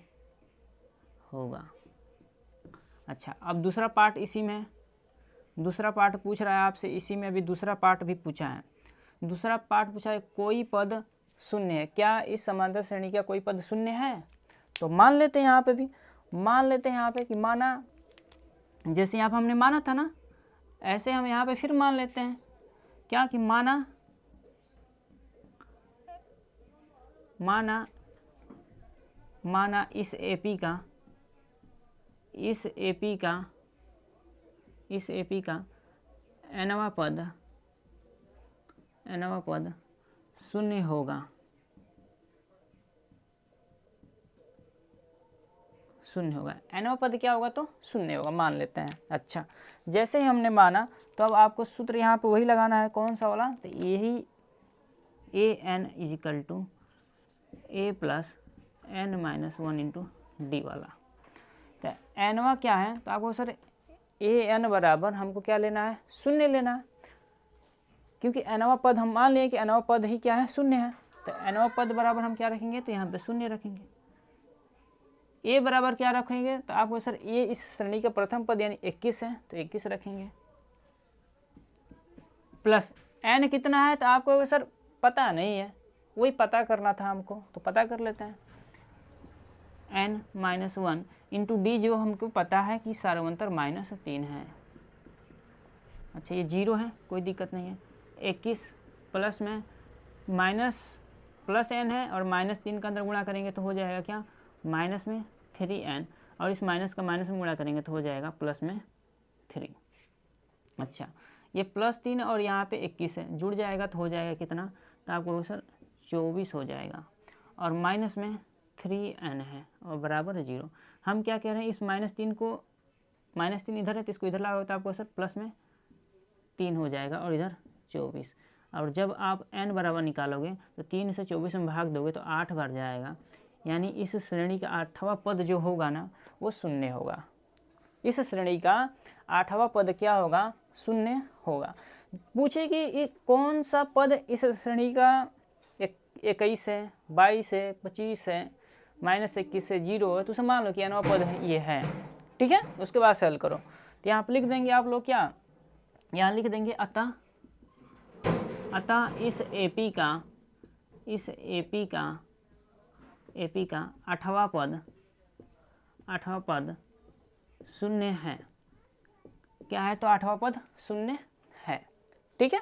होगा। अच्छा, अब दूसरा पार्ट इसी में, दूसरा पार्ट पूछ रहा है आपसे, इसी में अभी दूसरा पार्ट भी पूछा है। दूसरा पार्ट पूछा है कोई पद शून्य है, क्या इस समांतर श्रेणी का कोई पद शून्य है। तो मान लेते हैं यहाँ पे भी, मान लेते हैं यहाँ पे कि माना, जैसे यहाँ पे हमने माना था ना, ऐसे हम यहाँ पे फिर मान लेते हैं क्या, कि माना इस AP का nवां पद शून्य होगा, nवां पद क्या होगा, तो शून्य होगा, मान लेते हैं। अच्छा, जैसे ही हमने माना तो अब आपको सूत्र यहाँ पे वही लगाना है, कौन सा वाला, तो यही an = a + n-1 × d वाला। तो nवां क्या है, तो आपको सर an बराबर हमको क्या लेना है, शून्य लेना है, क्योंकि nवां पद हम मान लिए कि nवां पद ही क्या है, शून्य है। तो nवां पद बराबर हम क्या रखेंगे, तो यहाँ पे शून्य रखेंगे। a बराबर क्या रखेंगे, तो आपको सर a इस श्रेणी का प्रथम पद यानी 21 है, तो 21 रखेंगे। प्लस n कितना है, तो आपको सर पता नहीं है, वही पता करना था हमको, तो पता कर लेते हैं। n-1 इंटू डी, जो हमको पता है कि सार्वंतर -3 है। अच्छा, ये 0 है, कोई दिक्कत नहीं है। 21 प्लस में माइनस प्लस n है और -3 का अंदर गुणा करेंगे तो हो जाएगा क्या, माइनस में 3n, और इस माइनस का माइनस में गुणा करेंगे तो हो जाएगा प्लस में 3। अच्छा, ये +3 और यहाँ पे 21 है, जुड़ जाएगा तो हो जाएगा कितना, तो आपको सर 24 हो जाएगा, और माइनस में 3n है और बराबर 0। हम क्या कह रहे हैं, इस -3 को, -3 इधर है तो इसको इधर लाओगे तो आपको सर प्लस में 3 हो जाएगा और इधर 24। और जब आप n बराबर निकालोगे तो 3 से 24 में भाग दोगे तो 8 बार जाएगा, यानी इस श्रेणी का 8वां पद जो होगा ना वो शून्य होगा। इस श्रेणी का 8वां पद क्या होगा, शून्य होगा। पूछे कि ये कौन सा पद इस श्रेणी का 21 है, 22 है, 25 है, -21 है, 0 है, तो उसे मान लो कि nवां पद ये है, ठीक है। उसके बाद से हल करो, तो यहाँ पर लिख देंगे आप लोग क्या, यहाँ लिख देंगे अतः इस AP का 8वां पद शून्य है। क्या है, तो 8वां पद शून्य है, ठीक है।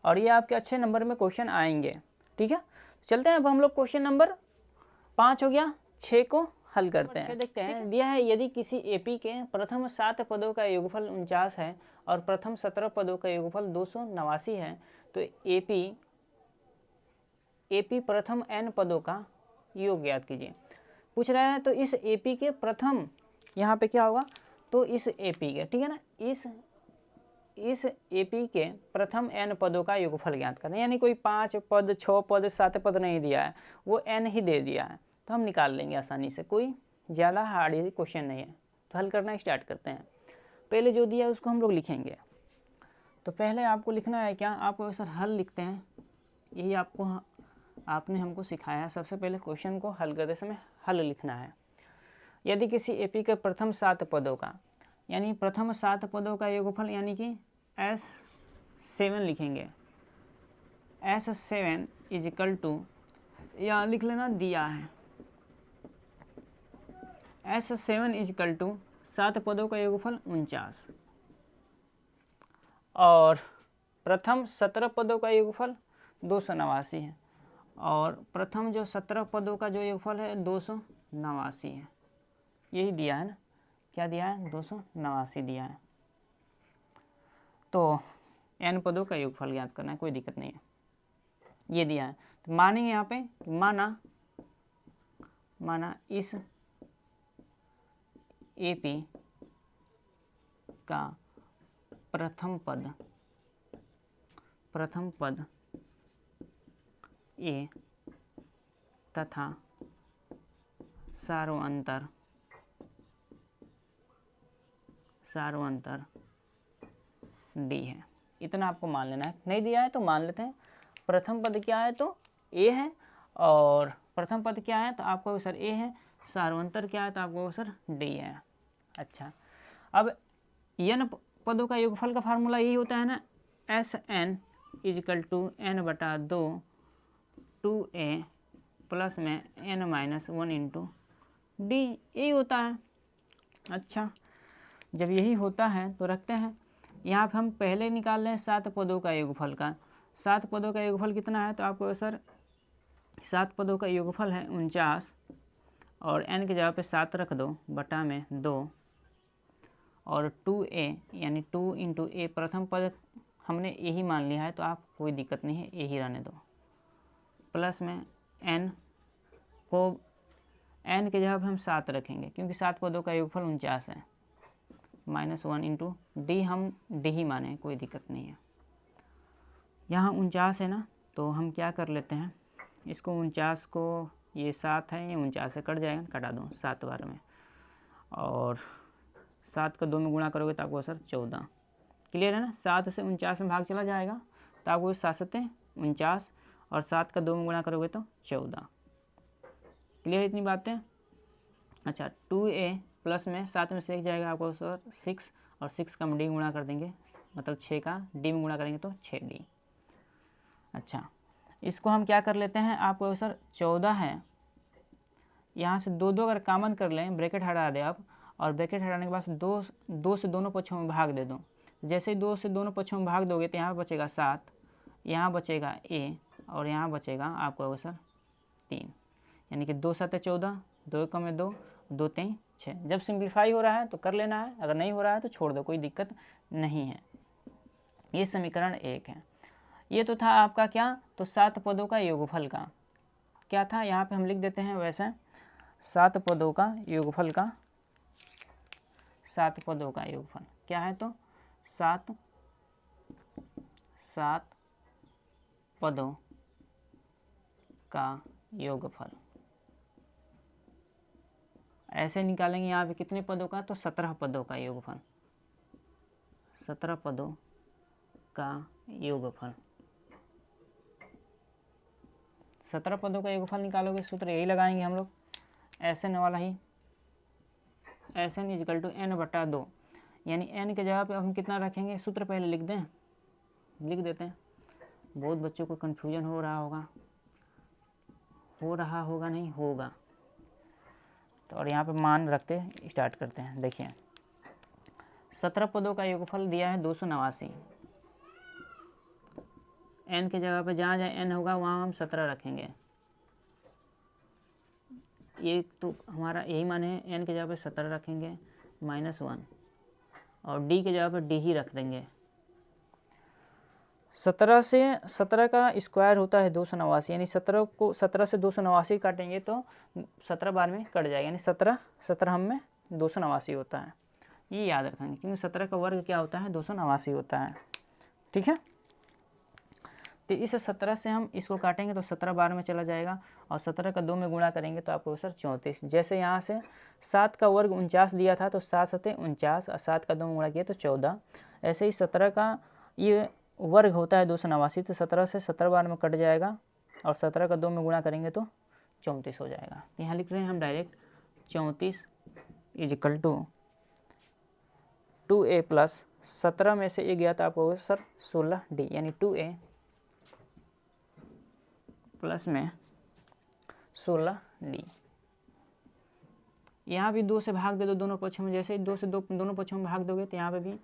और ये आपके अच्छे नंबर में क्वेश्चन आएंगे, ठीक है। चलते हैं अब हम लोग क्वेश्चन नंबर 5 हो गया, 6 को हल करते हैं। देखते हैं, दिया है यदि किसी AP के प्रथम 7 पदों का योगफल 49 है और प्रथम 17 पदों का योगफल 289 है, तो AP प्रथम n पदों का योग ज्ञात कीजिए। पूछ रहा है, तो इस AP के प्रथम, यहाँ पे क्या होगा, तो इस AP के, ठीक है ना, इस AP के प्रथम n पदों का योगफल ज्ञात करना, यानी कोई 5 पद, 6 पद, 7 पद नहीं दिया है, वो n ही दे दिया है, तो हम निकाल लेंगे आसानी से, कोई ज़्यादा हार्ड क्वेश्चन नहीं है। तो हल करना स्टार्ट करते हैं। पहले जो दिया है उसको हम लोग लिखेंगे। तो पहले आपको लिखना है क्या, आपको सर हल लिखते हैं, यही आपने हमको सिखाया है। सबसे पहले क्वेश्चन को हल करते समय हल लिखना है। यदि किसी AP के प्रथम 7 पदों का, यानी प्रथम 7 पदों का योगफल, यानी कि S7 लिखेंगे, S7 इजिकल टू, यहाँ लिख लेना दिया है, S7 इजिकल टू 7 पदों का योगफल 49, और प्रथम 17 पदों का योगफल 289 है, और प्रथम जो 17 पदों का जो योगफल है 289 है। यही दिया है ना, क्या दिया है, 289 दिया है। तो n पदों का योगफल ज्ञात करना है, कोई दिक्कत नहीं है, ये दिया है। तो मानेंगे यहाँ पे, माना इस AP का प्रथम पद A तथा सार्वंतर D है। इतना आपको मान लेना है, नहीं दिया है तो मान लेते हैं। प्रथम पद क्या है, तो A है, और प्रथम पद क्या है, तो आपको सर A है, सार्वंतर क्या है, तो आपको सर D है। अच्छा, अब n पदों का योगफल का फार्मूला यही होता है ना, Sn is equal to n/2 2a plus में n-1 इंटू D, यही होता है। अच्छा, जब यही होता है तो रखते हैं, यहाँ पे हम पहले निकाल लें 7 पदों का योगफल का। 7 पदों का योगफल कितना है, तो आपको सर 7 पदों का योगफल है 49, और n की जगह पे 7 रख दो, बटा में 2, और 2a यानी 2 इंटू a, प्रथम पद हमने यही मान लिया है, तो आप कोई दिक्कत नहीं है, यही रहने दो, प्लस में n की जगह पे हम 7 रखेंगे, क्योंकि 7 पदों का योगफल 49 है, -1 इंटू D, हम D ही माने, कोई दिक्कत नहीं है। यहाँ 49 है ना, तो हम क्या कर लेते हैं, इसको 49 को, ये 7 है, ये 49 से कट जाएगा, कटा दो 7 बार में, और 7 का 2 में गुणा करोगे तो आपको सर 14। क्लियर है ना। 7 से 49 में भाग चला जाएगा तो आपको 7 7 49 और 7 का 2 में गुणा करोगे तो 14। क्लियर इतनी बातें। अच्छा 2a प्लस में 7 में से 1 जाएगा आपको सर 6 और 6 का हम d गुणा कर देंगे, मतलब 6 का d में गुणा करेंगे तो 6d। अच्छा इसको हम क्या कर लेते हैं, आपको सर 14 है, यहाँ से 2 2 अगर कॉमन कर लें, ब्रैकेट हटा दें आप, और ब्रैकेट हटाने के बाद 2 से दोनों पक्षों में भाग दे दो। जैसे ही 2 से दोनों पक्षों में भाग दोगे तो यहाँ बचेगा 7, यहाँ बचेगा a और यहाँ बचेगा आपको सर 3, यानी कि 2 7 14, 2 कम में 2, 2 3 6। जब सिंप्लीफाई हो रहा है तो कर लेना है, अगर नहीं हो रहा है तो छोड़ दो, कोई दिक्कत नहीं है। ये समीकरण 1 है। ये तो था आपका क्या, तो 7 पदों का योगफल का क्या था, यहाँ पे हम लिख देते हैं वैसे 7 पदों का योगफल का, 7 पदों का योगफल क्या है, तो 7 पदों का योगफल ऐसे निकालेंगे। यहाँ पे कितने पदों का, तो 17 पदों का योगफल, 17 पदों का योगफल। 17 पदों का योगफल निकालोगे, सूत्र यही लगाएंगे हम लोग, Sn वाला ही, Sn इजकल टू n/2, यानी n के जगह पे हम कितना रखेंगे, सूत्र पहले लिख देते हैं। बहुत बच्चों को कन्फ्यूजन हो रहा होगा नहीं होगा, तो और यहाँ पे मान रखते स्टार्ट करते हैं। देखिए 17 पदों का योगफल दिया है 289, n के जगह पे जहाँ जहाँ n होगा वहाँ हम 17 रखेंगे। ये तो हमारा यही मान है, n के जगह पे 17 रखेंगे -1 और d के जगह पे d ही रख देंगे। 17 से 17 का स्क्वायर होता है 289, यानी 17 से 289 काटेंगे तो 17 बार में कट जाएगा, यानी 17 हम में 289 होता है। ये याद रखेंगे क्योंकि 17 का वर्ग क्या होता है, 289 होता है। ठीक है, तो इस 17 से हम इसको काटेंगे तो 17 बार में चला जाएगा और 17 का 2 में गुणा करेंगे तो आपको सर 34। जैसे यहाँ से 7 का वर्ग 49 दिया था तो 7 7 49 और 7 का 2 में गुणा किया तो 14। ऐसे ही 17 का ये वर्ग होता है 289, तो 17 से 17 बार में कट जाएगा और 17 का 2 में गुणा करेंगे तो 34 हो जाएगा। यहाँ लिख रहे हैं हम direct 34 is equal to 2a plus 17 में से a गया था आपको सर 16d, यानी 2a प्लस में 16d। यहाँ भी 2 से भाग दे दो दोनों पक्षों में, जैसे ही 2 से दोनों पक्षों में भाग दोगे तो यहाँ पे भी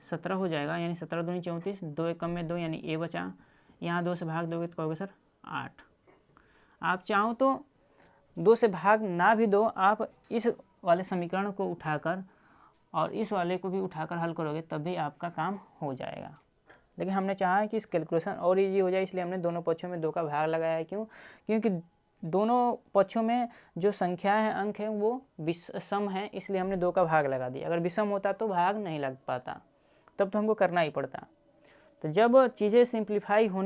17 हो जाएगा, यानी 17 दूनी 34, 2 एक कम में 2 यानी a बचा। यहाँ 2 से भाग दोगे तो कहोगे सर 8। आप चाहो तो 2 से भाग ना भी दो, आप इस वाले समीकरण को उठाकर और इस वाले को भी उठाकर हल करोगे तब भी आपका काम हो जाएगा। लेकिन हमने चाहा है कि इस कैलकुलेशन और ईजी हो जाए, इसलिए हमने दोनों पक्षों में 2 का भाग लगाया है। क्यों? क्योंकि दोनों पक्षों में जो संख्याएं हैं, अंक हैं, वो विषम हैं, इसलिए हमने 2 का भाग लगा दिया। अगर विषम होता तो भाग नहीं लग पाता, तब तो हमको करना ही पड़ता। तो जब चीज़ें सिंप्लीफाई हो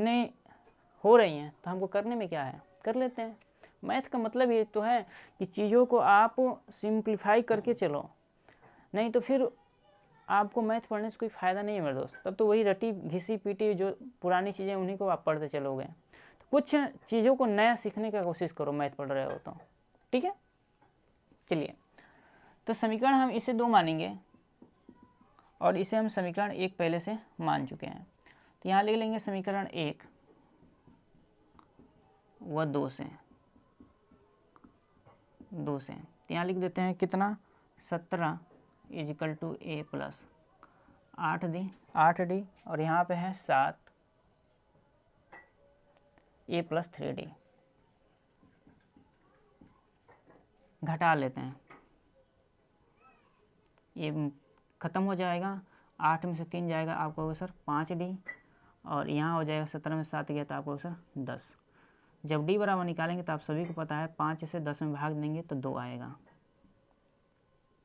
रही हैं तो हमको करने में क्या है, कर लेते हैं। मैथ का मतलब ये तो है कि चीज़ों को आप सिंप्लीफाई करके चलो, नहीं तो फिर आपको मैथ पढ़ने से कोई फ़ायदा नहीं है मेरे दोस्त। तब तो वही रटी घिसी पीटी जो पुरानी चीज़ें उन्हीं को आप पढ़ते चलोगे। तो कुछ चीज़ों को नया सीखने का कोशिश करो मैथ पढ़ रहे हो तो, ठीक है। चलिए, तो समीकरण हम इसे 2 मानेंगे और इसे हम समीकरण 1 पहले से मान चुके हैं। तो यहाँ ले लेंगे समीकरण 1 व 2 से। तो यहाँ लिख देते हैं कितना, 17 is equal to a plus 8d और यहाँ पे है 7 a प्लस 3d। घटा लेते हैं, ये ख़त्म हो जाएगा, 8 में से 3 जाएगा आपको होगा सर 5d और यहाँ हो जाएगा 17 में 7 गया तो आपको सर 10। जब d बराबर निकालेंगे तो आप सभी को पता है 5 से 10 में भाग देंगे तो 2 आएगा।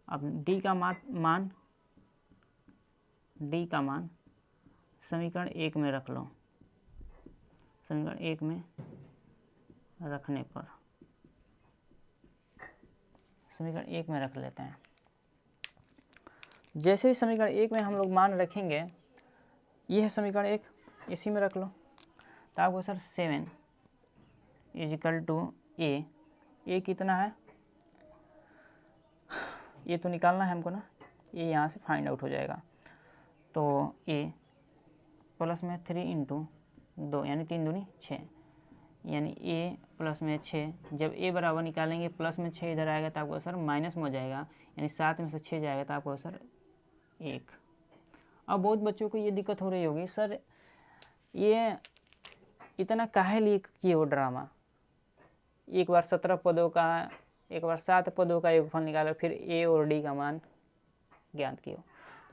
अब d का मान समीकरण 1 में रख लो। समीकरण 1 में रखने पर समीकरण 1 में रख लेते हैं जैसे ही समीकरण 1 में हम लोग मान रखेंगे, ये है समीकरण 1, इसी में रख लो, तो आपको सर 7 इजिकल टू ए कितना है, ये तो निकालना है हमको ना, ये यहाँ से फाइंड आउट हो जाएगा। तो ए प्लस में 3 इंटू 2 यानी 3 दूनी 6, यानी ए प्लस में 6, जब ए बराबर निकालेंगे प्लस में 6 इधर आएगा तो आपको सर माइनस में हो जाएगा, यानी 7 में से 6 जाएगा तो आपको सर 1। अब बहुत बच्चों को ये दिक्कत हो रही होगी, सर ये इतना काहे लिए किए हो ड्रामा, एक बार 17 पदों का, एक बार 7 पदों का योगफल निकालो, फिर ए और डी का मान ज्ञात किए हो।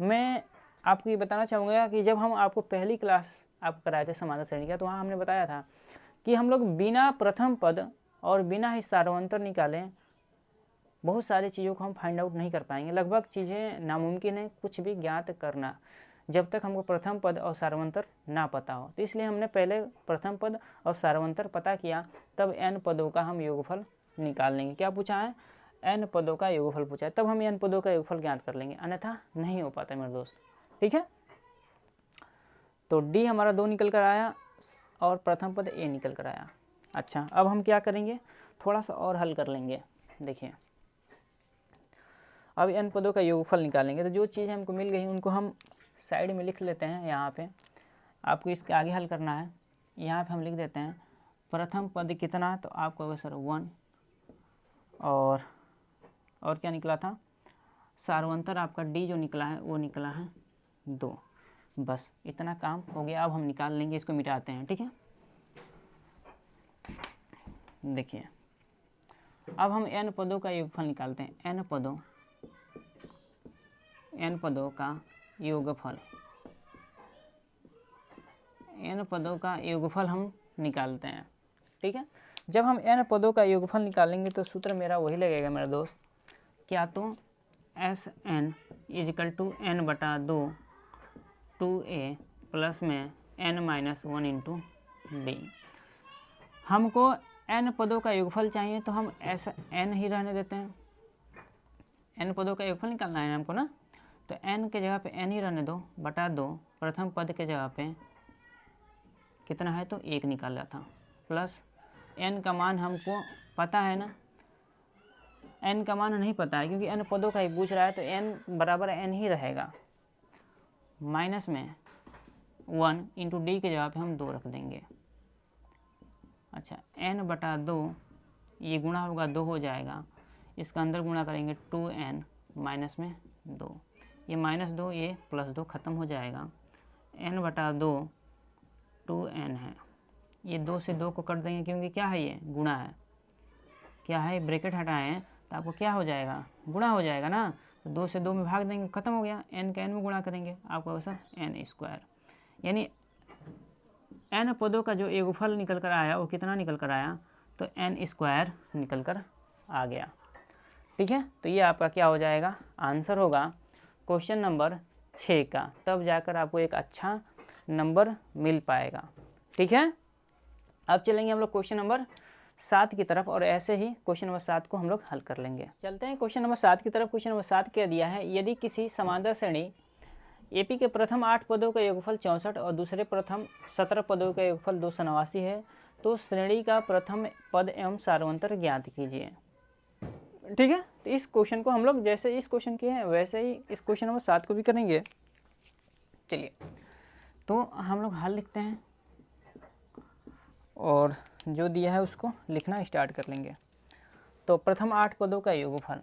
मैं आपको ये बताना चाहूँगा कि जब हम आपको पहली क्लास आप कराए थे समांतर श्रेणी का, तो वहाँ हमने बताया था कि हम लोग बिना प्रथम पद और बिना ही सार्वंतर निकालें बहुत सारी चीज़ों को हम फाइंड आउट नहीं कर पाएंगे। लगभग चीज़ें नामुमकिन है कुछ भी ज्ञात करना जब तक हमको प्रथम पद और सार्वंतर ना पता हो। तो इसलिए हमने पहले प्रथम पद और सार्वंतर पता किया, तब n पदों का हम योगफल निकाल लेंगे। क्या पूछा है, n पदों का योगफल पूछा है, तब हम n पदों का योगफल ज्ञात कर लेंगे, अन्यथा नहीं हो पाता मेरे दोस्त। ठीक है, तो d हमारा 2 निकल कर आया और प्रथम पद a निकल कर आया। अच्छा, अब हम क्या करेंगे, थोड़ा सा और हल कर लेंगे। देखिए, अब n पदों का योगफल निकालेंगे, तो जो चीज़ हमको मिल गई उनको हम साइड में लिख लेते हैं। यहाँ पे आपको इसके आगे हल करना है, यहाँ पे हम लिख देते हैं प्रथम पद कितना, तो आपको होगा सर 1, और क्या निकला था, सार्वंतर आपका d जो निकला है वो निकला है 2। बस इतना काम हो गया। अब हम निकाल लेंगे, इसको मिटाते हैं। ठीक है, देखिए अब हम n पदों का योगफल निकालते हैं। n पदों का योगफल, n पदों का योगफल हम निकालते हैं। ठीक है, जब हम n पदों का योगफल निकालेंगे तो सूत्र मेरा वही लगेगा मेरा दोस्त, क्या तो Sn इजिकल टू n बटा 2 2a प्लस में n-1 इंटू डी। हमको n पदों का योगफल चाहिए, तो हम ऐसा n ही रहने देते हैं। n पदों का योगफल निकालना है हमको ना, तो n के जगह पे n ही रहने दो, बटा 2 प्रथम पद के जगह पे कितना है तो 1 निकाला था, प्लस n का मान हमको पता है ना, n का मान नहीं पता है क्योंकि n पदों का ही पूछ रहा है, तो n बराबर n ही रहेगा, माइनस में 1 इंटू डी के जगह पे हम 2 रख देंगे। अच्छा, n बटा 2, ये गुणा होगा 2 हो जाएगा, इसका अंदर गुणा करेंगे 2n माइनस में 2, ये -2 ये +2 ख़त्म हो जाएगा, n बटा 2 2n है, ये 2 से 2 को कट देंगे क्योंकि क्या है ये गुणा है, क्या है ब्रैकेट हटाएं तो आपको क्या हो जाएगा, गुणा हो जाएगा ना, तो 2 से 2 में भाग देंगे, ख़त्म हो गया, n का n में गुणा करेंगे, आपको सर n², यानी n पदों का जो योगफल निकल कर आया वो कितना निकल कर आया, तो n² निकल कर आ गया। ठीक है, तो ये आपका क्या हो जाएगा, आंसर होगा क्वेश्चन नंबर 6 का, तब जाकर आपको एक अच्छा नंबर मिल पाएगा। ठीक है, अब चलेंगे हम लोग क्वेश्चन नंबर 7 की तरफ, और ऐसे ही क्वेश्चन नंबर 7 को हम लोग हल कर लेंगे। चलते हैं क्वेश्चन नंबर 7 की तरफ। क्वेश्चन नंबर 7 क्या दिया है, यदि किसी समांतर श्रेणी एपी के प्रथम 8 पदों का योगफल 64 और दूसरे प्रथम 17 पदों का योगफल 289 है, तो श्रेणी का प्रथम पद एवं सार्वंतर ज्ञात कीजिए। ठीक है, तो इस क्वेश्चन को हम लोग जैसे इस क्वेश्चन किए हैं वैसे ही इस क्वेश्चन नंबर 7 को भी करेंगे। चलिए, तो हम लोग हल लिखते हैं और जो दिया है उसको लिखना स्टार्ट कर लेंगे। तो प्रथम 8 पदों का योगफल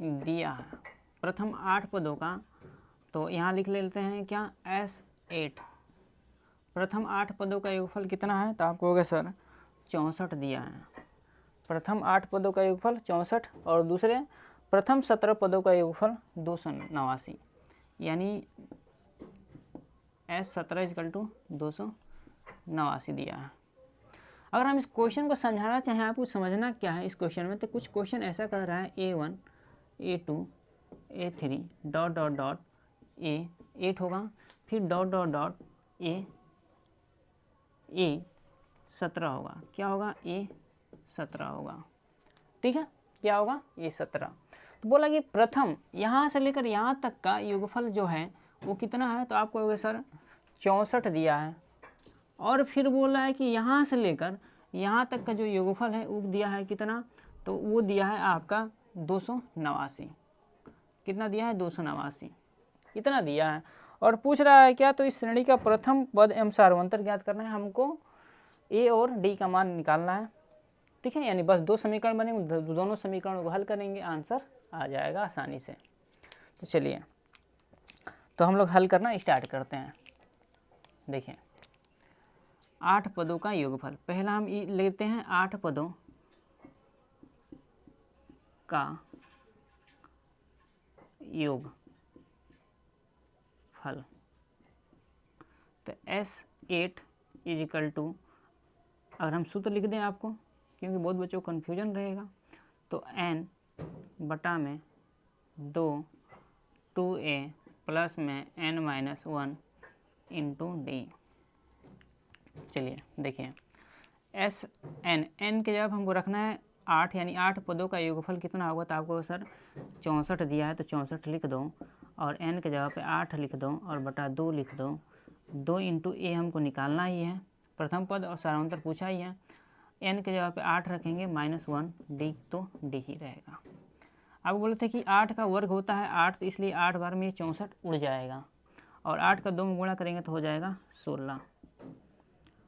दिया है, प्रथम 8 पदों का, तो यहाँ लिख लेते हैं क्या, S8। प्रथम 8 पदों का योगफल कितना है, तो आपको होगा सर 64 दिया है, प्रथम 8 पदों का योगफल 64 और दूसरे प्रथम 17 पदों का योगफल 289, यानी S17 इक्वल टू 289 दिया है। अगर हम इस क्वेश्चन को समझाना चाहें, आपको समझना क्या है इस क्वेश्चन में, तो कुछ क्वेश्चन ऐसा कर रहा है A1 A2 A3 dot dot dot A8 होगा, फिर डॉट डॉट डॉट A17 होगा, क्या होगा A17 होगा। ठीक है, क्या होगा, ये 17। तो बोला कि प्रथम यहाँ से लेकर यहाँ तक का योगफल जो है वो कितना है, तो आपको होगा सर 64 दिया है। और फिर बोला है कि यहाँ से लेकर यहाँ तक का जो योगफल है वो दिया है कितना, तो वो दिया है आपका 289। कितना दिया है, 289, इतना दिया है। और पूछ रहा है क्या, तो इस श्रेणी का प्रथम पद एवं सार्वंतर ज्ञात करना है, हमको ए और डी का मान निकालना है। ठीक है, यानी बस 2 समीकरण बनेंगे, दोनों समीकरणों को हल करेंगे, आंसर आ जाएगा आसानी से। तो चलिए, तो हम लोग हल करना स्टार्ट करते हैं। देखिए 8 पदों का योगफल, पहला हम लेते हैं 8 पदों का योग फल। तो S8 इजिकल टू, अगर हम सूत्र लिख दें आपको, क्योंकि बहुत बच्चों को कन्फ्यूजन रहेगा, तो n बटा में 2 2a प्लस में n-1 इंटू डी। चलिए देखिए n के जब हमको रखना है 8, यानी 8 पदों का योगफल कितना होगा, तो आपको सर 64 दिया है, तो 64 लिख दो, और n के जगह पे 8 लिख दो, और बटा 2 लिख दो। 2 इंटू ए हमको निकालना ही है, प्रथम पद और सार्वंतर पूछा ही है। n के जगह पे 8 रखेंगे, -1 डी, तो डी ही रहेगा। अब बोले थे कि 8 का वर्ग होता है 8, तो इसलिए 8 बार में 64 उड़ जाएगा, और 8 का 2 में गुणा करेंगे तो हो जाएगा 16,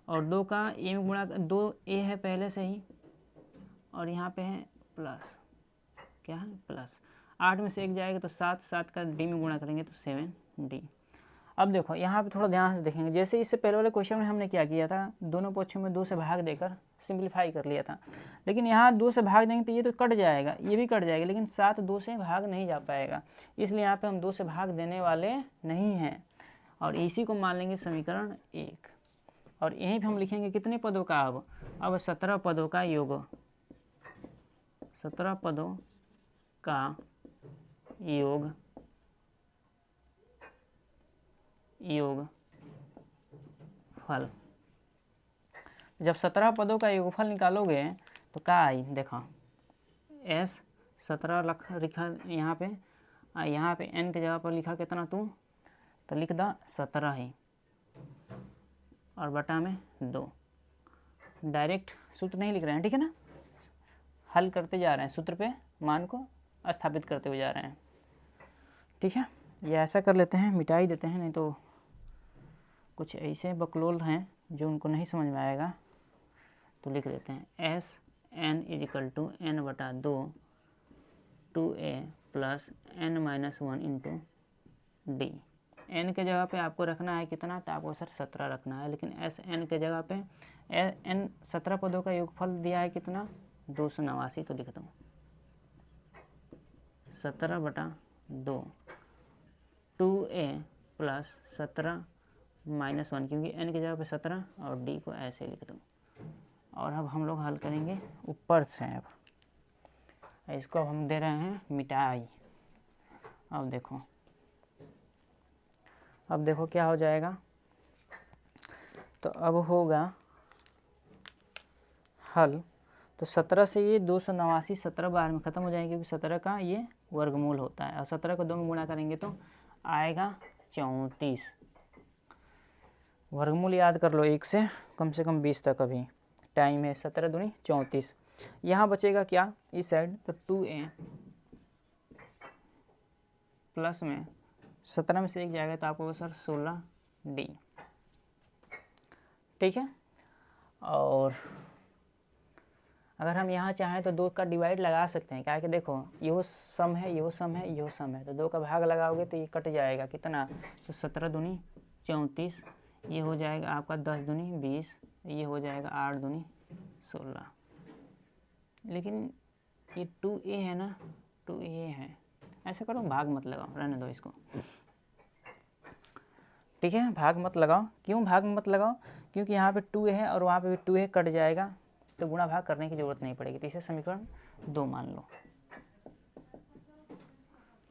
और 2 का ए में गुणा, 2 ए है पहले से ही, और यहाँ पे है प्लस, क्या है प्लस, 8 में से 1 जाएगा तो 7, 7 का डी में गुणा करेंगे तो 7 डी। अब देखो यहाँ पे थोड़ा ध्यान से देखेंगे, जैसे इससे पहले वाले क्वेश्चन में हमने क्या किया था, दोनों पक्षों में 2 से भाग देकर सिंप्लीफाई कर लिया था, लेकिन यहाँ 2 से भाग देंगे तो ये तो कट जाएगा, ये भी कट जाएगा, लेकिन 7 2 से भाग नहीं जा पाएगा, इसलिए यहाँ पे हम 2 से भाग देने वाले नहीं हैं, और इसी को मान लेंगे समीकरण 1। और यहीं पे हम लिखेंगे कितने पदों का, अब 17 पदों का योग, 17 पदों का योग फल। जब 17 पदों का योगफल निकालोगे तो क्या आई, देखो S 17 लिखा यहाँ पे, यहाँ पे n के जगह पर लिखा कितना तू, तो लिख दा 17 ही, और बटा में 2। डायरेक्ट सूत्र नहीं लिख रहे हैं, ठीक है ना, हल करते जा रहे हैं, सूत्र पे मान को स्थापित करते हुए जा रहे हैं। ठीक है, ये ऐसा कर लेते हैं, मिटा ही देते हैं, नहीं तो कुछ ऐसे बकलोल हैं जो उनको नहीं समझ में आएगा, तो लिख देते हैं SN इजिकल टू n बटा 2 2a plus n-1 into D. n के जगह पे आपको रखना है कितना, तो आपको सर 17 रखना है, लेकिन SN के जगह पे n 17 पदों का योगफल दिया है कितना, 289, तो लिख दो 17 बटा 2 2a प्लस 17 -1, क्योंकि n की जगह पे 17, और d को ऐसे लिख दो। और अब हम लोग हल करेंगे ऊपर से, अब इसको अब हम दे रहे हैं मिटाई। अब देखो क्या हो जाएगा, तो अब होगा हल, तो 17 से ये 289 17 बार में ख़त्म हो जाएंगे, क्योंकि 17 का ये वर्गमूल होता है, और 17 को 2 में गुणा करेंगे तो आएगा 34। वर्गमूल याद कर लो 1 से कम 20 तक, अभी टाइम है, 17 दूनी 34। यहाँ बचेगा क्या इस साइड, तो 2a प्लस में 17 में से 1 जाएगा तो आपको सर 16d। ठीक है, और अगर हम यहाँ चाहें तो 2 का डिवाइड लगा सकते हैं, क्या कि देखो यो सम है, यो सम है, यो सम है, तो 2 का भाग लगाओगे तो ये कट जाएगा कितना, तो 17 दूनी 34, ये हो जाएगा आपका 10 दूनी 20, ये हो जाएगा 8 दूनी 16। लेकिन ये 2a है ना, 2a है, ऐसा करो भाग मत लगाओ, रहने दो इसको। ठीक है, भाग मत लगाओ, क्यों भाग मत लगाओ, क्योंकि यहाँ पे 2a है और वहाँ पे भी 2a कट जाएगा, तो गुणा भाग करने की जरूरत नहीं पड़ेगी, तो इसे समीकरण 2 मान लो।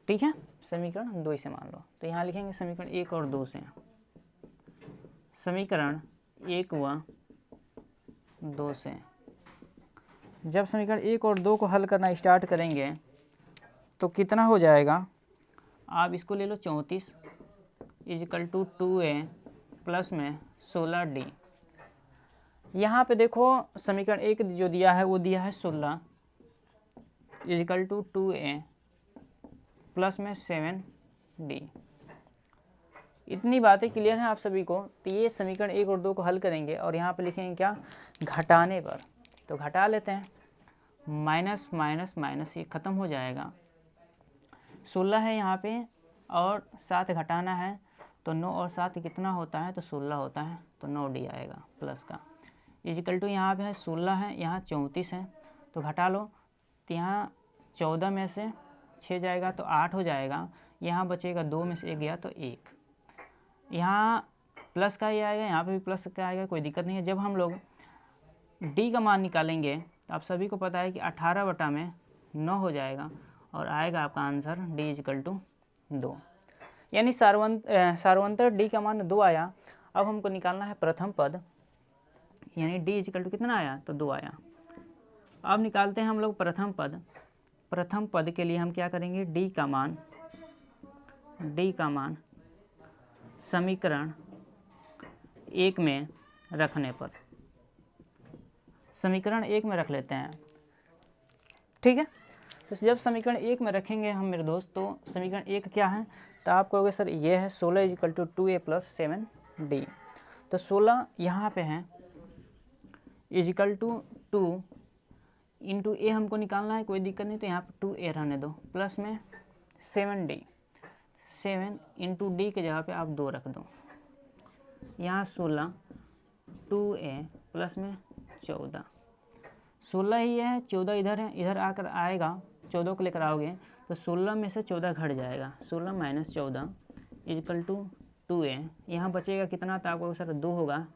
ठीक है, समीकरण 2 इसे मान लो, तो यहाँ लिखेंगे समीकरण 1 और 2 से, समीकरण 1 व 2 से जब समीकरण 1 और 2 को हल करना स्टार्ट करेंगे तो कितना हो जाएगा, आप इसको ले लो 34 इजिकल टू 2a प्लस में 16d। यहाँ पे देखो समीकरण 1 जो दिया है वो दिया है 16 इजिकल टू 2a प्लस में 7d। इतनी बातें क्लियर हैं आप सभी को। तो ये समीकरण 1 और 2 को हल करेंगे और यहाँ पे लिखेंगे क्या, घटाने पर। तो घटा लेते हैं, माइनस माइनस माइनस ये ख़त्म हो जाएगा। 16 है यहाँ पे और 7 घटाना है तो 9 और 7 कितना होता है, तो 16 होता है, तो 9d आएगा प्लस का। इजिकल टू यहाँ पे है 16 है, यहाँ 34 है, तो घटा लो। तो यहाँ 14 में से 6 जाएगा तो 8 हो जाएगा, यहाँ बचेगा 2 में से 1 गया तो 1। यहाँ प्लस का ही आएगा, यहाँ पे भी प्लस का आएगा, कोई दिक्कत नहीं है। जब हम लोग d का मान निकालेंगे तो आप सभी को पता है कि 18 बटा में 9 हो जाएगा और आएगा आपका आंसर d इजिकल टू 2। यानी सार्वंतर d का मान 2 आया। अब हमको निकालना है प्रथम पद, यानी d इजिकल टू कितना आया, तो 2 आया। अब निकालते हैं हम लोग प्रथम पद। प्रथम पद के लिए हम क्या करेंगे, d का मान समीकरण 1 में रखने पर, समीकरण 1 में रख लेते हैं, ठीक है। तो जब समीकरण 1 में रखेंगे हम मेरे दोस्त, तो समीकरण 1 क्या है, तो आप कहोगे सर ये है 16 is equal to 2a plus 7d। तो 16 यहाँ पे है इजिकल टू 2 इंटू a हमको निकालना है, कोई दिक्कत नहीं, तो यहाँ पर 2a रहने दो प्लस में 7d। 7 इंटू डी के जगह पे आप 2 रख दो। यहाँ 16 2a प्लस में 14, 16 ही है, 14 इधर है, इधर आकर आएगा 14 को लेकर आओगे तो 16 में से 14 घट जाएगा, 16 माइनस 14 इजिकल टू 2a। यहाँ बचेगा कितना, तो आपको सर 2 होगा,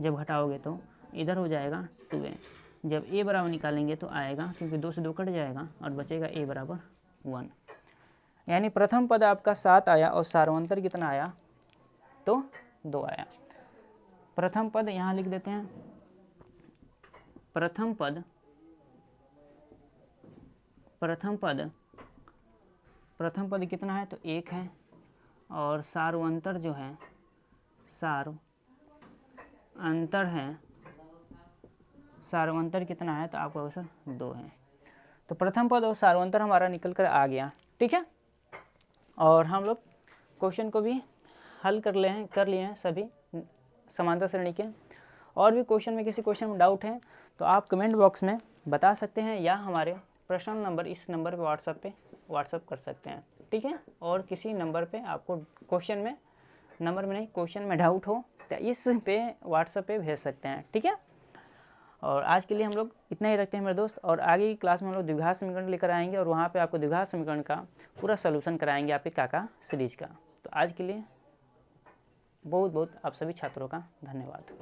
जब घटाओगे तो इधर हो जाएगा 2a। जब a बराबर निकालेंगे तो आएगा, क्योंकि 2 से 2 कट जाएगा और बचेगा a बराबर 1। यानी प्रथम पद आपका 7 आया और सार्वंतर कितना आया, तो 2 आया। प्रथम पद यहाँ लिख देते हैं, प्रथम पद कितना है, तो 1 है, और सार्वंतर जो है, सार्वंतर कितना है, तो आपका आंसर 2 है। तो प्रथम पद और सार्वंतर हमारा निकल कर आ गया, ठीक है। और हम लोग क्वेश्चन को भी हल कर लिए हैं सभी समांतर श्रेणी के। और भी क्वेश्चन में किसी क्वेश्चन में डाउट है तो आप कमेंट बॉक्स में बता सकते हैं, या हमारे पर्सनल नंबर इस नंबर पे व्हाट्सअप कर सकते हैं, ठीक है। और किसी नंबर पे आपको क्वेश्चन में, नंबर में नहीं क्वेश्चन में डाउट हो तो इस पे व्हाट्सअप पे भेज सकते हैं, ठीक है। और आज के लिए हम लोग इतना ही रखते हैं मेरे दोस्त, और आगे की क्लास में हम लोग द्विघात समीकरण लेकर आएंगे और वहाँ पे आपको द्विघात समीकरण का पूरा सलूशन कराएंगे आपके काका सीरीज का। तो आज के लिए बहुत बहुत आप सभी छात्रों का धन्यवाद।